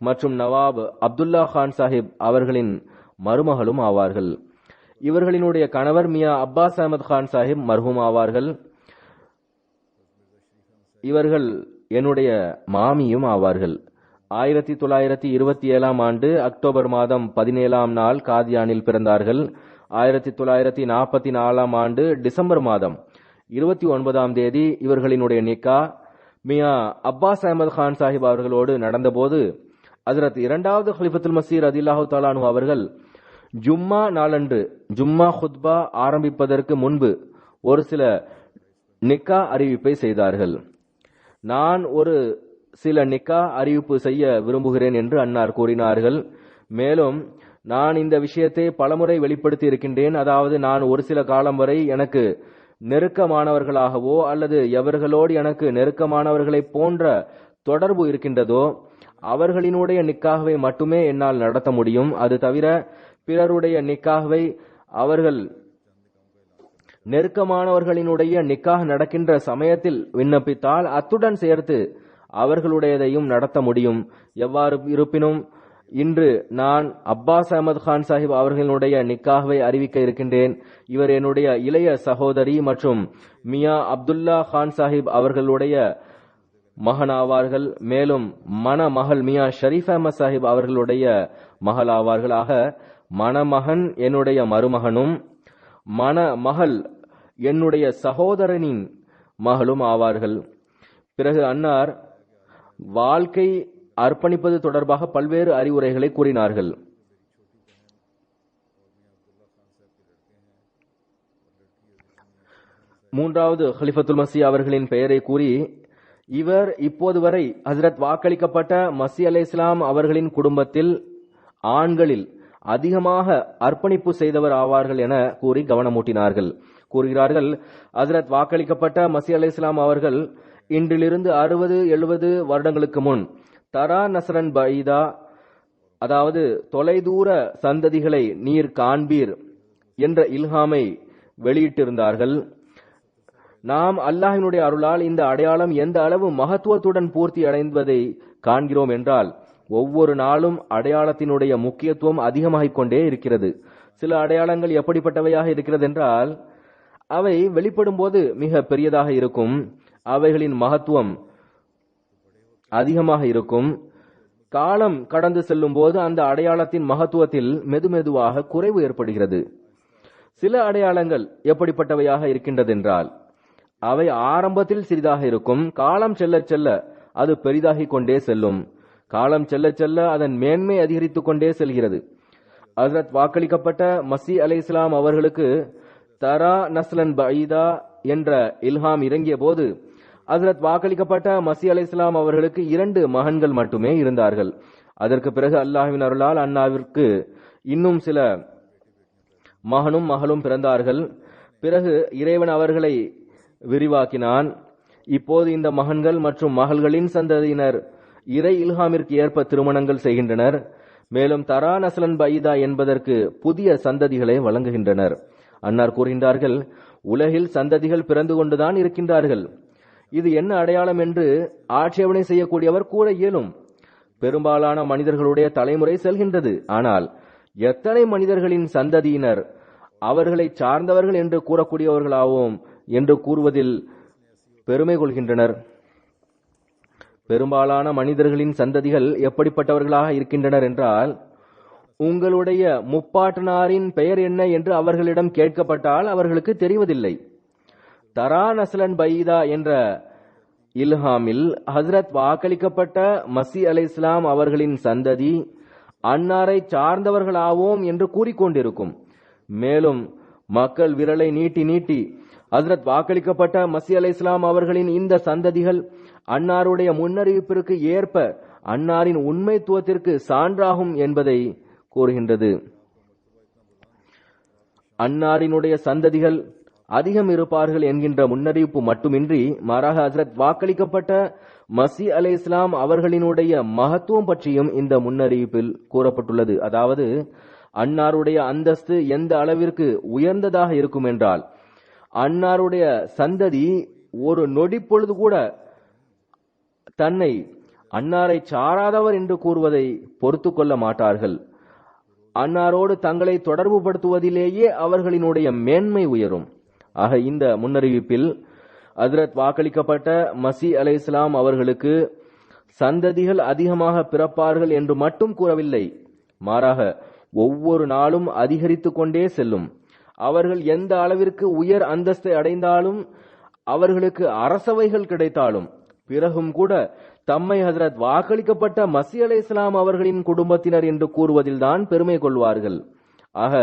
மற்றும் நவாப் அப்துல்லா கான் சாஹிப் அவர்களின் மருமகளும் ஆவார்கள். இவர்களினுடைய கணவர் மியா அப்பாஸ் அஹமத் கான் சாஹிப் மர்ஹூம் ஆவார்கள். இவர்கள் என்னுடைய மாமியும் ஆவார்கள். 1927 ஆண்டு அக்டோபர் மாதம் 17 நாள் காதியானில் பிறந்தார்கள். 1944 ஆண்டு டிசம்பர் மாதம் 29 தேதி இவர்களினுடைய நிக்கா மியா அப்பாஸ் அஹமத் கான் சாஹிப் அவர்களோடு நடந்தபோது ஹஜ்ரத் இரண்டாவது ஹலிஃபத்துல் மஸீஹ் ரலியல்லாஹு தஆலா அன்ஹு அவர்கள் ஜும்மா நாளன்று ஜும்மா குத்பா ஆரம்பிப்பதற்கு முன்பு ஒரு சில நிக்கா அறிவிப்பை செய்தார்கள். நான் ஒரு சில நிக்கா அறிவிப்பு செய்ய விரும்புகிறேன் என்று அன்னார் கூறினார்கள். மேலும் நான் இந்த விஷயத்தை பலமுறை வெளிப்படுத்தி இருக்கின்றேன். அதாவது நான் ஒரு சில காலம் வரை எனக்கு நெருக்கமானவர்களாகவோ அல்லது எவர்களோடு எனக்கு நெருக்கமானவர்களை போன்ற தொடர்பு இருக்கின்றதோ அவர்களினுடைய நிக்காகவை மட்டுமே என்னால் நடத்த முடியும். அது தவிர பிறருடைய நிக்காகவை அவர்கள் நெருக்கமானவர்களினுடைய நிக்காக நடக்கின்ற சமயத்தில் விண்ணப்பித்தால் அத்துடன் சேர்த்து அவர்களுடையதையும் நடத்த முடியும். எவ்வாறு இருப்பினும் இன்று நான் அப்பாஸ் அஹமத் கான் சாஹிப் அவர்களுடைய நிக்காகவை அறிவிக்க இருக்கின்றேன். இவர் என்னுடைய இளைய சகோதரி மற்றும் மியா அப்துல்லா கான் சாஹிப் அவர்களுடைய மகன் ஆவார்கள். மேலும் மணமகள் மியா ஷரீஃப் அஹமத் சாஹிப் அவர்களுடைய மகள் ஆவார்கள். ஆக மணமகன் என்னுடைய மருமகனும் மணமகள் என்னுடைய சகோதரனின் மகளும் ஆவார்கள். பிறகு அன்னார் வாழ்க்கை அர்ப்பணிப்பது தொடர்பாக பல்வேறு அறிவுரைகளை கூறினார்கள். மூன்றாவது ஹலிஃபத்துல் மஸீஹ் அவர்களின் பெயரை கூறி இவர் இப்போது வரை ஹஜ்ரத் வாக்களிக்கப்பட்ட மஸீஹ் அலைஹிஸ்ஸலாம் அவர்களின் குடும்பத்தில் ஆண்களில் அதிகமாக அர்ப்பணிப்பு செய்தவர் ஆவார்கள் என கூறி கவனமூட்டினார்கள். கூறுகிறார்கள், ஹஜ்ரத் வாக்களிக்கப்பட்ட மஸீஹ் அலைஹிஸ்ஸலாம் அவர்கள் இன்றிலிருந்து 60-70 வருடங்களுக்கு முன் தரா நஸ்ரன் பைதா, அதாவது தொலைதூர சந்ததிகளை நீர் காண்பீர் என்ற இல்ஹாமை வெளியிட்டிருந்தார்கள். நாம் அல்லாஹ்வினுடைய அருளால் இந்த அடையாளம் எந்த அளவு மகத்துவத்துடன் பூர்த்தி அடைவதை காண்கிறோம் என்றால் ஒவ்வொரு நாளும் அடையாளத்தினுடைய முக்கியத்துவம் அதிகமாகிக் கொண்டே இருக்கிறது. சில அடையாளங்கள் எப்படிப்பட்டவையாக இருக்கிறது என்றால் அவை வெளிப்படும் போது மிக பெரியதாக இருக்கும். அவைகளின் மகத்துவம் அதிகமாக இருக்கும். காலம் கடந்து செல்லும் போது அந்த அடையாளத்தின் மகத்துவத்தில் மெதுமெதுவாக குறைவு ஏற்படுகிறது. சில அடையாளங்கள் எப்படிப்பட்டவையாக இருக்கின்றது என்றால் அவை ஆரம்பத்தில் சிறிதாக இருக்கும். காலம் செல்ல செல்ல அது பெரிதாகிக் கொண்டே செல்லும். காலம் செல்ல செல்ல அதன் மேன்மை அதிகரித்துக் கொண்டே செல்கிறது. ஹஜ்ரத் வாக்களிக்கப்பட்ட மஸீஹ் அலைஹிஸ்ஸலாம் அவர்களுக்கு தரா நஸ்லன் பைதா என்ற இல்ஹாம் இறங்கிய போது ஹஜ்ரத் வாக்களிக்கப்பட்ட மஸீஹ் அலைஹிஸ்ஸலாம் அவர்களுக்கு 2 மகன்கள் மட்டுமே இருந்தார்கள். அதற்கு பிறகு அல்லாஹ்வின் அருளால் அன்னாவிற்கு இன்னும் சில மகனும் மகளும் பிறந்தார்கள். பிறகு இறைவன் அவர்களை விரிவாக்கினான். இப்போது இந்த மகன்கள் மற்றும் மகள்களின் சந்ததியினர் இறை இல்ஹாமிற்கு ஏற்ப திருமணங்கள் செய்கின்றனர். மேலும் தரா நஸ்லன் பைதா என்பதற்கு புதிய சந்ததிகளை வழங்குகின்றனர். அன்னார் கூறுகின்றார்கள், உலகில் சந்ததிகள் பிறந்து கொண்டுதான் இருக்கின்றார்கள். இது என்ன அடையாளம் என்று ஆட்சேபனை செய்யக்கூடியவர் கூற இயலும். பெரும்பாலான மனிதர்களுடைய தலைமுறை செல்கின்றது. ஆனால் எத்தனை மனிதர்களின் சந்ததியினர் அவர்களை சார்ந்தவர்கள் என்று கூறக்கூடியவர்களாவோம் என்று கூறுவதில் பெருமை கொள்கின்றனர். பெரும்பாலான மனிதர்களின் சந்ததிகள் எப்படிப்பட்டவர்களாக இருக்கின்றனர் என்றால், உங்களுடைய முப்பாட்டனாரின் பெயர் என்ன என்று அவர்களிடம் கேட்கப்பட்டால் அவர்களுக்கு தெரிவதில்லை. தரா நஸ்லன் பைதா என்ற இல்ஹாமில் ஹஸ்ரத் வாக்களிக்கப்பட்ட மசி அலைஹிஸ்ஸலாம் அவர்களின் சந்ததி அன்னாரை சார்ந்தவர்களாவோம் என்று கூறிக்கொண்டிருக்கும். மேலும் மக்கள் விரலை நீட்டி நீட்டி ஹஸ்ரத் வாக்களிக்கப்பட்ட மசி அலைஹிஸ்ஸலாம் அவர்களின் இந்த சந்ததிகள் அன்னாருடைய முன்னறிவிப்பிற்கு ஏற்ப அன்னாரின் உண்மைத்துவத்திற்கு சான்றாகும் என்பதை கூறுகின்றது. அன்னாரினுடைய சந்ததிகள் அதிகம் இருப்பார்கள் என்கின்ற முன்னறிவிப்பு மட்டுமின்றி மாறாக ஹஸ்ரத் வாக்களிக்கப்பட்ட மசி அலைஹிஸ்ஸலாம் அவர்களினுடைய மகத்துவம் பற்றியும் இந்த முன்னறிவிப்பில் கூறப்பட்டுள்ளது. அதாவது அன்னாருடைய அந்தஸ்து எந்த அளவிற்கு உயர்ந்ததாக இருக்கும் என்றால், அன்னாருடைய சந்ததி ஒரு நொடி பொழுது கூட தன்னை அன்னாரை சாராதவர் என்று கூறுவதை பொறுத்து கொள்ள மாட்டார்கள். அன்னாரோடு தங்களை தொடர்பு படுத்துவதிலேயே அவர்களினுடைய மேன்மை உயரும். ஆக இந்த முன்னறிவிப்பில் ஹஜ்ரத் வாக்களிக்கப்பட்ட மசி அலைஹிஸ்ஸலாம் அவர்களுக்கு சந்ததிகள் அதிகமாக பிறப்பார்கள் என்று மட்டும் கூறவில்லை. மாறாக ஒவ்வொரு நாளும் அதிகரித்து கொண்டே செல்லும். அவர்கள் எந்த அளவிற்கு உயர் அந்தஸ்தை அடைந்தாலும், அவர்களுக்கு அரசவைகள் கிடைத்தாலும் பிறகும் கூட தம்மை ஹஜ்ரத் வாக்களிக்கப்பட்ட மசி அலைஹிஸ்ஸலாம் அவர்களின் குடும்பத்தினர் என்று கூறுவதில்தான் பெருமை கொள்வார்கள். ஆக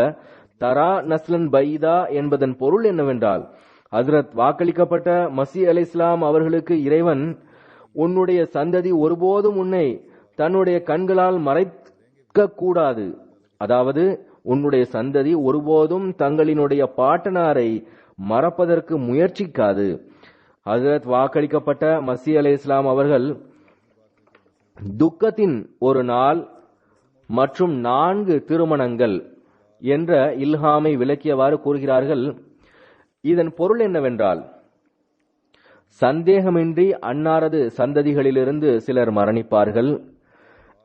தரா நஸ்லன் பைதா என்பதன் பொருள் என்னவென்றால், ஹஜ்ரத் வாக்களிக்கப்பட்ட மசி அலைஹிஸ்ஸலாம் அவர்களுக்கு இறைவன், உன்னுடைய சந்ததி ஒருபோதும் உன்னை தன்னுடைய கண்களால் மறைக்க கூடாது. அதாவது உன்னுடைய சந்ததி ஒருபோதும் தங்களினுடைய பாட்டனாரை மறப்பதற்கு முயற்சிக்காது. ஹஜ்ரத் வாக்களிக்கப்பட்ட மசி அலைஹிஸ்ஸலாம் அவர்கள் துக்கத்தின் ஒரு நாள் மற்றும் 4 திருமணங்கள் என்ற இல்ஹாமை விளக்கியவாறு கூறுகிறார்கள். இதன் பொருள் என்னவென்றால், சந்தேகமின்றி அன்னாரது சந்ததிகளிலிருந்து சிலர் மரணிப்பார்கள்.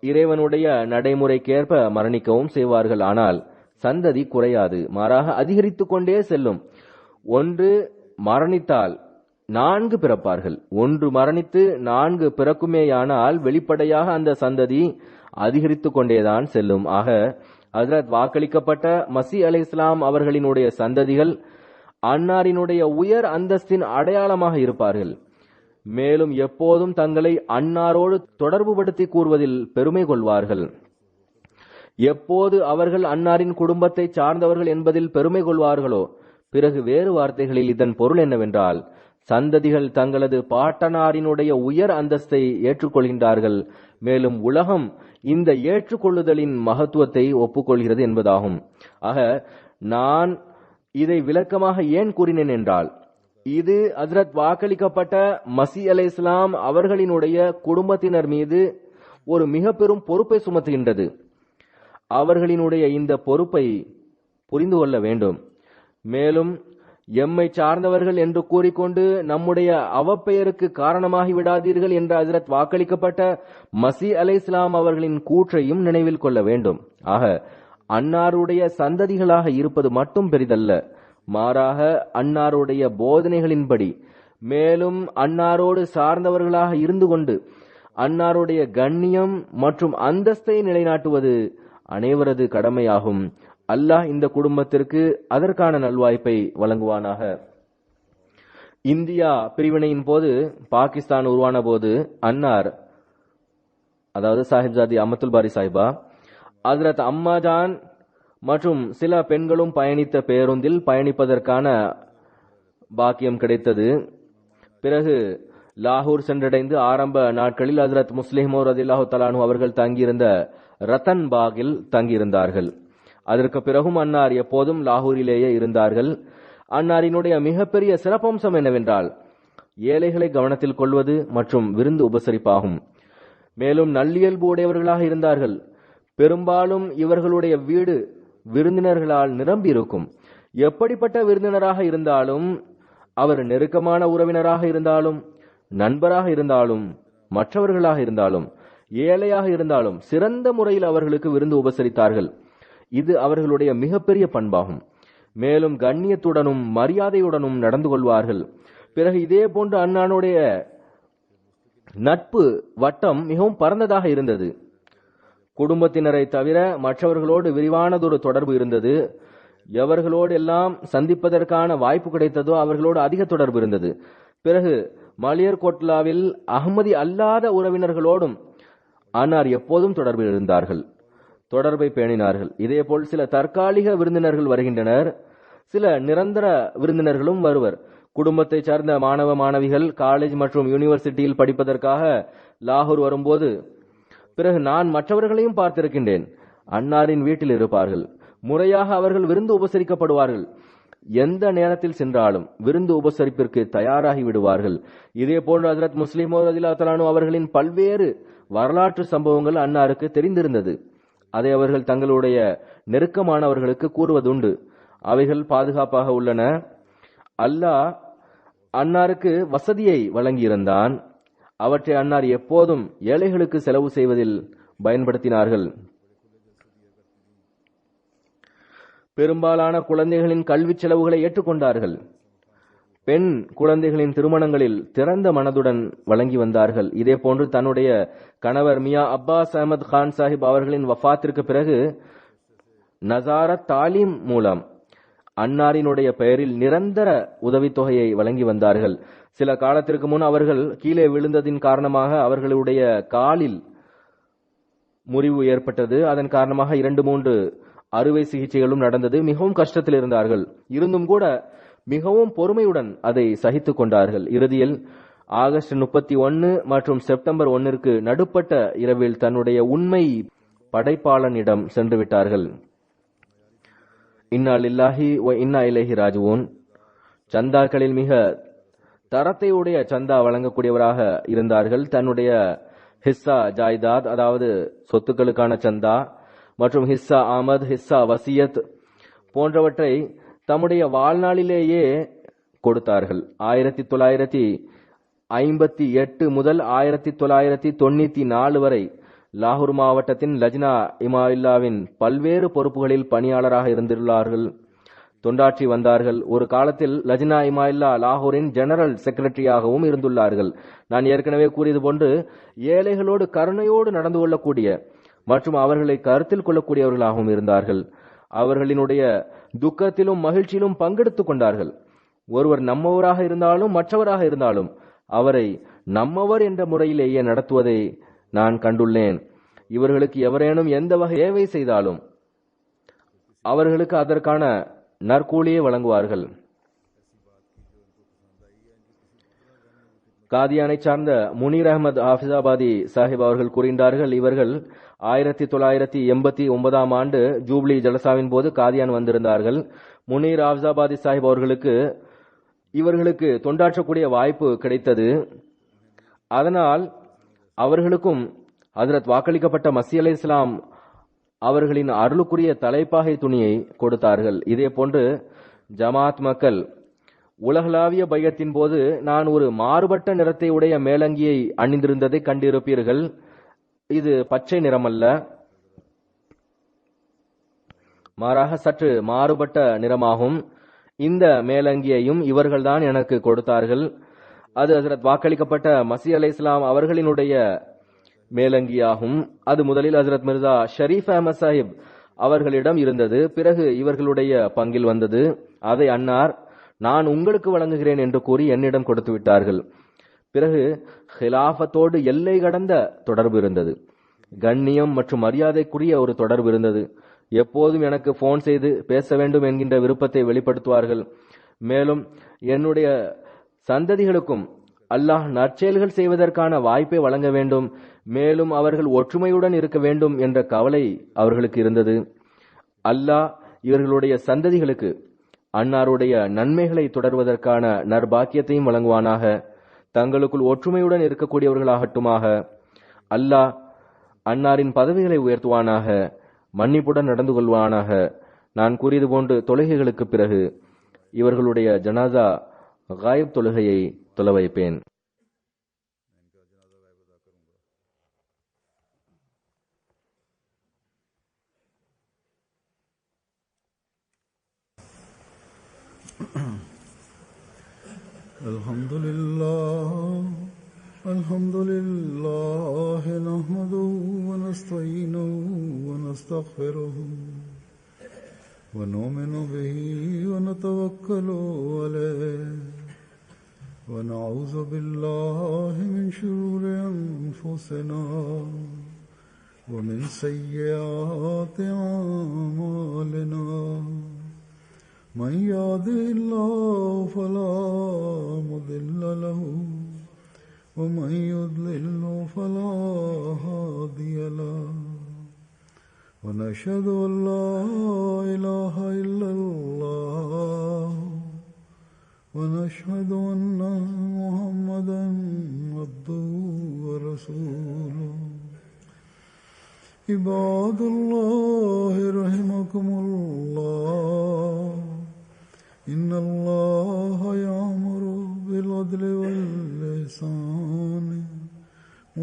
இறைவனுடைய நடைமுறைக்கேற்ப மரணிக்கவும் செய்வார்கள். ஆனால் சந்ததி குறையாது, மாறாக அதிகரித்துக் கொண்டே செல்லும். ஒன்று மரணித்தால் 4 பிறப்பார்கள். ஒன்று மரணித்து 4 பிறக்குமேயானால் வெளிப்படையாக அந்த சந்ததி அதிகரித்துக் கொண்டேதான் செல்லும். ஆக ஹஜ்ரத் வாக்களிக்கப்பட்ட மசி அலைஹிஸ்ஸலாம் அவர்களினுடைய சந்ததிகள் அன்னாரினுடைய உயர் அந்தஸ்தின் அடையாளமாக இருப்பார்கள். மேலும் எப்போதும் தங்களை அன்னாரோடு தொடர்பு படுத்தி கூறுவதில் பெருமை கொள்வார்கள். எப்போது அவர்கள் அன்னாரின் குடும்பத்தை சார்ந்தவர்கள் என்பதில் பெருமை கொள்வார்களோ, பிறகு வேறு வார்த்தைகளில் இதன் பொருள் என்னவென்றால், சந்ததிகள் தங்களது பாட்டனாரினுடைய உயர் அந்தஸ்தை ஏற்றுக்கொள்கின்றார்கள். மேலும் உலகம் இந்த ஏற்றுக்கொள்ளுதலின் மகத்துவத்தை ஒப்புக்கொள்கிறது என்பதாகும். ஆக நான் இதை விளக்கமாக ஏன் கூறினேன் என்றால், இது ஹஜ்ரத் வாக்களிக்கப்பட்ட மசி அலைஹிஸ்ஸலாம் அவர்களினுடைய குடும்பத்தினர் மீது ஒரு மிக பெரும் பொறுப்பை சுமத்துகின்றது. அவர்களினுடைய இந்த பொறுப்பை புரிந்து கொள்ள வேண்டும். மேலும் எம்மை சார்ந்தவர்கள் என்று கூறிக்கொண்டு நம்முடைய அவப்பெயருக்கு காரணமாகி விடாதீர்கள் என்ற ஹஜ்ரத் வாக்களிக்கப்பட்ட மசி அலைஹிஸ்ஸலாம் அவர்களின் கூற்றையும் நினைவில் கொள்ள வேண்டும். ஆக அன்னாருடைய சந்ததிகளாக இருப்பது மட்டும் பெரிதல்ல, மாறாக அன்னாருடைய போதனைகளின்படி மேலும் அன்னாரோடு சார்ந்தவர்களாக இருந்து கொண்டு அன்னாருடைய கண்ணியம் மற்றும் அந்தஸ்தை நிலைநாட்டுவது அனைவரது கடமையாகும். அல்லாஹ் இந்த குடும்பத்திற்கு அதற்கான நல்வாய்ப்பை வழங்குவானாக. இந்தியா பிரிவினையின் போது பாகிஸ்தான் உருவான போது அன்னார், அதாவது சாஹிப்ஜாதி அமத்துல் பாரி சாஹிபா, ஹஜ்ரத் அம்மாஜான் மற்றும் சில பெண்களும் பயணித்த பேருந்தில் பயணிப்பதற்கான பாக்கியம் கிடைத்தது. பிறகு லாகூர் சென்றடைந்து ஆரம்ப நாட்களில் ஹஜ்ரத் முஸ்லிமோ ரலியல்லாஹு தஆலா அன்ஹு அவர்கள் தங்கியிருந்த ரத்தன் பாகில் தங்கியிருந்தார்கள். அதற்கு பிறகும் அன்னார் எப்போதும் லாகூரிலேயே இருந்தார்கள். அன்னாரினுடைய மிகப்பெரிய சிறப்பம்சம் என்னவென்றால், ஏழைகளை கவனத்தில் கொள்வது மற்றும் விருந்து உபசரிப்பாகும். மேலும் நல்லியல்பு உடையவர்களாக இருந்தார்கள். பெரும்பாலும் இவர்களுடைய வீடு விருந்தினர்களால் நிரம்பி இருக்கும். எப்படிப்பட்ட விருந்தினராக இருந்தாலும், அவர் நெருக்கமான உறவினராக இருந்தாலும், நண்பராக இருந்தாலும், மற்றவர்களாக இருந்தாலும், ஏழையாக இருந்தாலும் சிறந்த முறையில் அவர்களுக்கு விருந்து உபசரித்தார்கள். இது அவர்களுடைய மிகப்பெரிய பண்பாகும். மேலும் கண்ணியத்துடனும் மரியாதையுடனும் நடந்து கொள்வார்கள். பிறகு இதே போன்று அன்னானுடைய நட்பு வட்டம் மிகவும் பரந்ததாக இருந்தது. குடும்பத்தினரை தவிர மற்றவர்களோடு விரிவானதொரு தொடர்பு இருந்தது. எவர்களோடு எல்லாம் சந்திப்பதற்கான வாய்ப்பு கிடைத்ததோ அவர்களோடு அதிக தொடர்பு இருந்தது. பிறகு மலியர் கோட்லாவில் அகமதி அல்லாத உறவினர்களோடும் அன்னார் எப்போதும் தொடர்பில் இருந்தார்கள், தொடர்பை பேணினார்கள். இதேபோல் சில தற்காலிக விருந்தினர்கள் வருகின்றனர், சில நிரந்தர விருந்தினர்களும் வருவர். குடும்பத்தை சார்ந்த மாணவ மாணவிகள் காலேஜ் மற்றும் யூனிவர்சிட்டியில் படிப்பதற்காக லாகூர் வரும்போது பிறகு நான் மற்றவர்களையும் பார்த்திருக்கின்றேன். அன்னாரின் வீட்டில் இருப்பார்கள். முறையாக அவர்கள் விருந்து உபசரிக்கப்படுவார்கள். எந்த நேரத்தில் சென்றாலும் விருந்து உபசரிப்பிற்கு தயாராகி விடுவார்கள். இதே போன்று ஹஜ்ரத் முஸ்லிம் ரலியல்லாஹு தஆலா அன்ஹு அவர்களின் பல்வேறு வரலாற்று சம்பவங்கள் அன்னாருக்கு தெரிந்திருந்தது. அதை அவர்கள் தங்களுடைய நெருக்கமானவர்களுக்கு கூறுவதுண்டு. அவைகள் பாதுகாப்பாக உள்ளன. அல்லாஹ் அன்னாருக்கு வசதியை வழங்கியிருந்தான். அவற்றை அன்னார் எப்போதும் ஏழைகளுக்கு செலவு செய்வதில் பயன்படுத்தினார்கள். பெரும்பாலான குழந்தைகளின் கல்வி செலவுகளை ஏற்றுக்கொண்டார்கள். பெண் குழந்தைகளின் திருமணங்களில் திறந்த மனதுடன் வழங்கி வந்தார்கள். இதே போன்று தன்னுடைய கணவர் மியா அப்பாஸ் அஹமத் கான் சாஹிப் அவர்களின் வஃபாத்திற்கு பிறகு நசாரத் தாலீம் மூலம் அன்னாரினுடைய பெயரில் நிரந்தர உதவித்தொகையை வழங்கி வந்தார்கள். சில காலத்திற்கு முன் அவர்கள் கீழே விழுந்ததின் காரணமாக அவர்களுடைய காலில் முறிவு ஏற்பட்டது. அதன் காரணமாக 2-3 அறுவை சிகிச்சைகளும் நடந்தது. மிகவும் கஷ்டத்தில் இருந்தார்கள். இருந்தும் கூட மிகவும் பொறுமையுடன் அதை சகித்துக் கொண்டார்கள். இறுதியில் ஆகஸ்ட் 31 மற்றும் செப்டம்பர் 1 நடுப்பட்ட இரவில் தன்னுடைய உண்மை படைப்பாளனிடம் சென்று விட்டார்கள். இன்னா லில்லாஹி வ இன்னா இலைஹி ராஜிஊன். சந்தாக்களில் மிக தரத்தை உடைய சந்தா வழங்கக்கூடியவராக இருந்தார்கள். தன்னுடைய ஹிஸ்ஸா ஜாய்தாத், அதாவது சொத்துக்களுக்கான சந்தா, மற்றும் ஹிஸ்ஸா ஆமத், ஹிஸ்ஸா வசியத் போன்றவற்றை தம்முடைய வாழ்நாளிலேயே கொடுத்தார்கள். 1958 முதல் 1994 வரை லாகூர் மாவட்டத்தின் லஜ்னா இமாயில்லாவின் பல்வேறு பொறுப்புகளில் பணியாளராக இருந்துள்ளார்கள், தொண்டாற்றி வந்தார்கள். ஒரு காலத்தில் லஜ்னா இமாயில்லா லாகூரின் ஜெனரல் செக்ரட்டரியாகவும் இருந்துள்ளார்கள். நான் ஏற்கனவே கூறியது போன்று ஏழைகளோடு கருணையோடு நடந்து கொள்ளக்கூடிய மற்றும் அவர்களை கருத்தில் கொள்ளக்கூடியவர்களாகவும் இருந்தார்கள். அவர்களினுடைய துக்கத்திலும் மகிழ்ச்சியிலும் பங்கெடுத்துக் கொண்டார்கள். ஒருவர் நம்மவராக இருந்தாலும் மற்றவராக இருந்தாலும் அவரை நம்மவர் என்ற முறையிலேயே நடத்துவதை நான் கண்டுள்ளேன். இவர்களுக்கு எவரேனும் எந்த வகை சேவை செய்தாலும் அவர்களுக்கு அதற்கான நற்கூலியை வழங்குவார்கள். காதியானை சார்ந்த முனீர் அஹமத் ஹாஃபிசாபாதி சாஹிப் அவர்கள் கூறுகின்றார்கள், இவர்கள் 1989 ஆண்டு ஜூப்ளி ஜலசாவின் போது காதியான் வந்திருந்தார்கள். முனீர் ஹாஃபிசாபாதி சாஹிப் அவர்களுக்கு இவர்களுக்கு தொண்டாற்றக்கூடிய வாய்ப்பு கிடைத்தது. அதனால் அவர்களுக்கும் ஹஜ்ரத் வாக்களிக்கப்பட்ட மஸீஹ் அலைஹிஸ்ஸலாம் அவர்களின் அருளுக்குரிய தலைப்பாகை துணியை கொடுத்தார்கள். இதே போன்று ஜமாத் மக்கள் உலகளாவிய பையத்தின் போது நான் ஒரு மாறுபட்ட நிறத்தை உடைய மேலங்கியை அணிந்திருந்ததை கண்டிருப்பீர்கள். இது பச்சை நிறமல்ல, மாறாக சற்று மாறுபட்ட நிறமாகும். இந்த மேலங்கியையும் இவர்கள்தான் எனக்கு கொடுத்தார்கள். அது ஹஜ்ரத் வாக்களிக்கப்பட்ட மஸீஹ் அலைஹிஸ்ஸலாம் அவர்களினுடைய மேலங்கியாகும். அது முதலில் ஹஜ்ரத் மிர்சா ஷரீஃப் அஹமத் சாஹிப் அவர்களிடம் இருந்தது. பிறகு இவர்களுடைய பங்கில் வந்தது. அதை அன்னார் நான் உங்களுக்கு வழங்குகிறேன் என்று கூறி என்னிடம் கொடுத்து விட்டார்கள். பிறகு ஹிலாஃபத்தோடு எல்லை கடந்த தொடர்பு இருந்தது. கண்ணியம் மற்றும் மரியாதைக்குரிய ஒரு தொடர்பு இருந்தது. எப்போதும் எனக்கு போன் செய்து பேச வேண்டும் என்கின்ற விருப்பத்தை வெளிப்படுத்துவார்கள். மேலும் என்னுடைய சந்ததிகளுக்கும் அல்லாஹ் நற்செயல்கள் செய்வதற்கான வாய்ப்பை வழங்க வேண்டும், மேலும் அவர்கள் ஒற்றுமையுடன் இருக்க வேண்டும் என்ற கவலை அவர்களுக்கு இருந்தது. அல்லாஹ் இவர்களுடைய சந்ததிகளுக்கு அன்னாருடைய நன்மைகளை தொடர்வதற்கான நற்பாக்கியத்தையும் வழங்குவானாக. தங்களுக்குள் ஒற்றுமையுடன் இருக்கக்கூடியவர்களாகட்டுமாக. அல்லாஹ் அன்னாரின் பதவிகளை உயர்த்துவானாக, மன்னிப்புடன் நடந்து கொள்வானாக. நான் கூறியது போன்று தொழுகைகளுக்கு பிறகு இவர்களுடைய ஜனாசா காயிப் தொழுகையை தொலை வைப்பேன். Alhamdulillah nahmaduhu wa nasta'inuhu wa nastaghfiruhu wa nu'minu bihi wa natawakkalu alayhi wa na'udhu billahi min shururi anfusina wa min sayyiati a'malina. من يهده الله فلا مضل له ومن يضلل فلا هادي له ونشهد أن لا إله إلا الله ونشهد أن محمدا عبده ورسوله. عباد الله رحمكم الله إن الله يأمر بالعدل والإحسان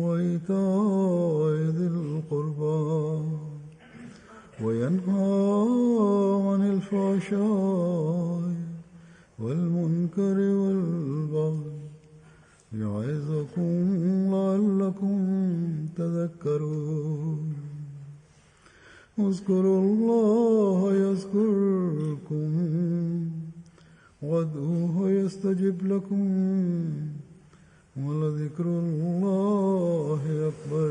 وإيتاء ذي القربى وينهى عن الفحشاء والمنكر والبغي يعظكم لعلكم تذكرون. اذكروا الله يذكركم وادعوه يستجب لكم ولذكر الله أكبر.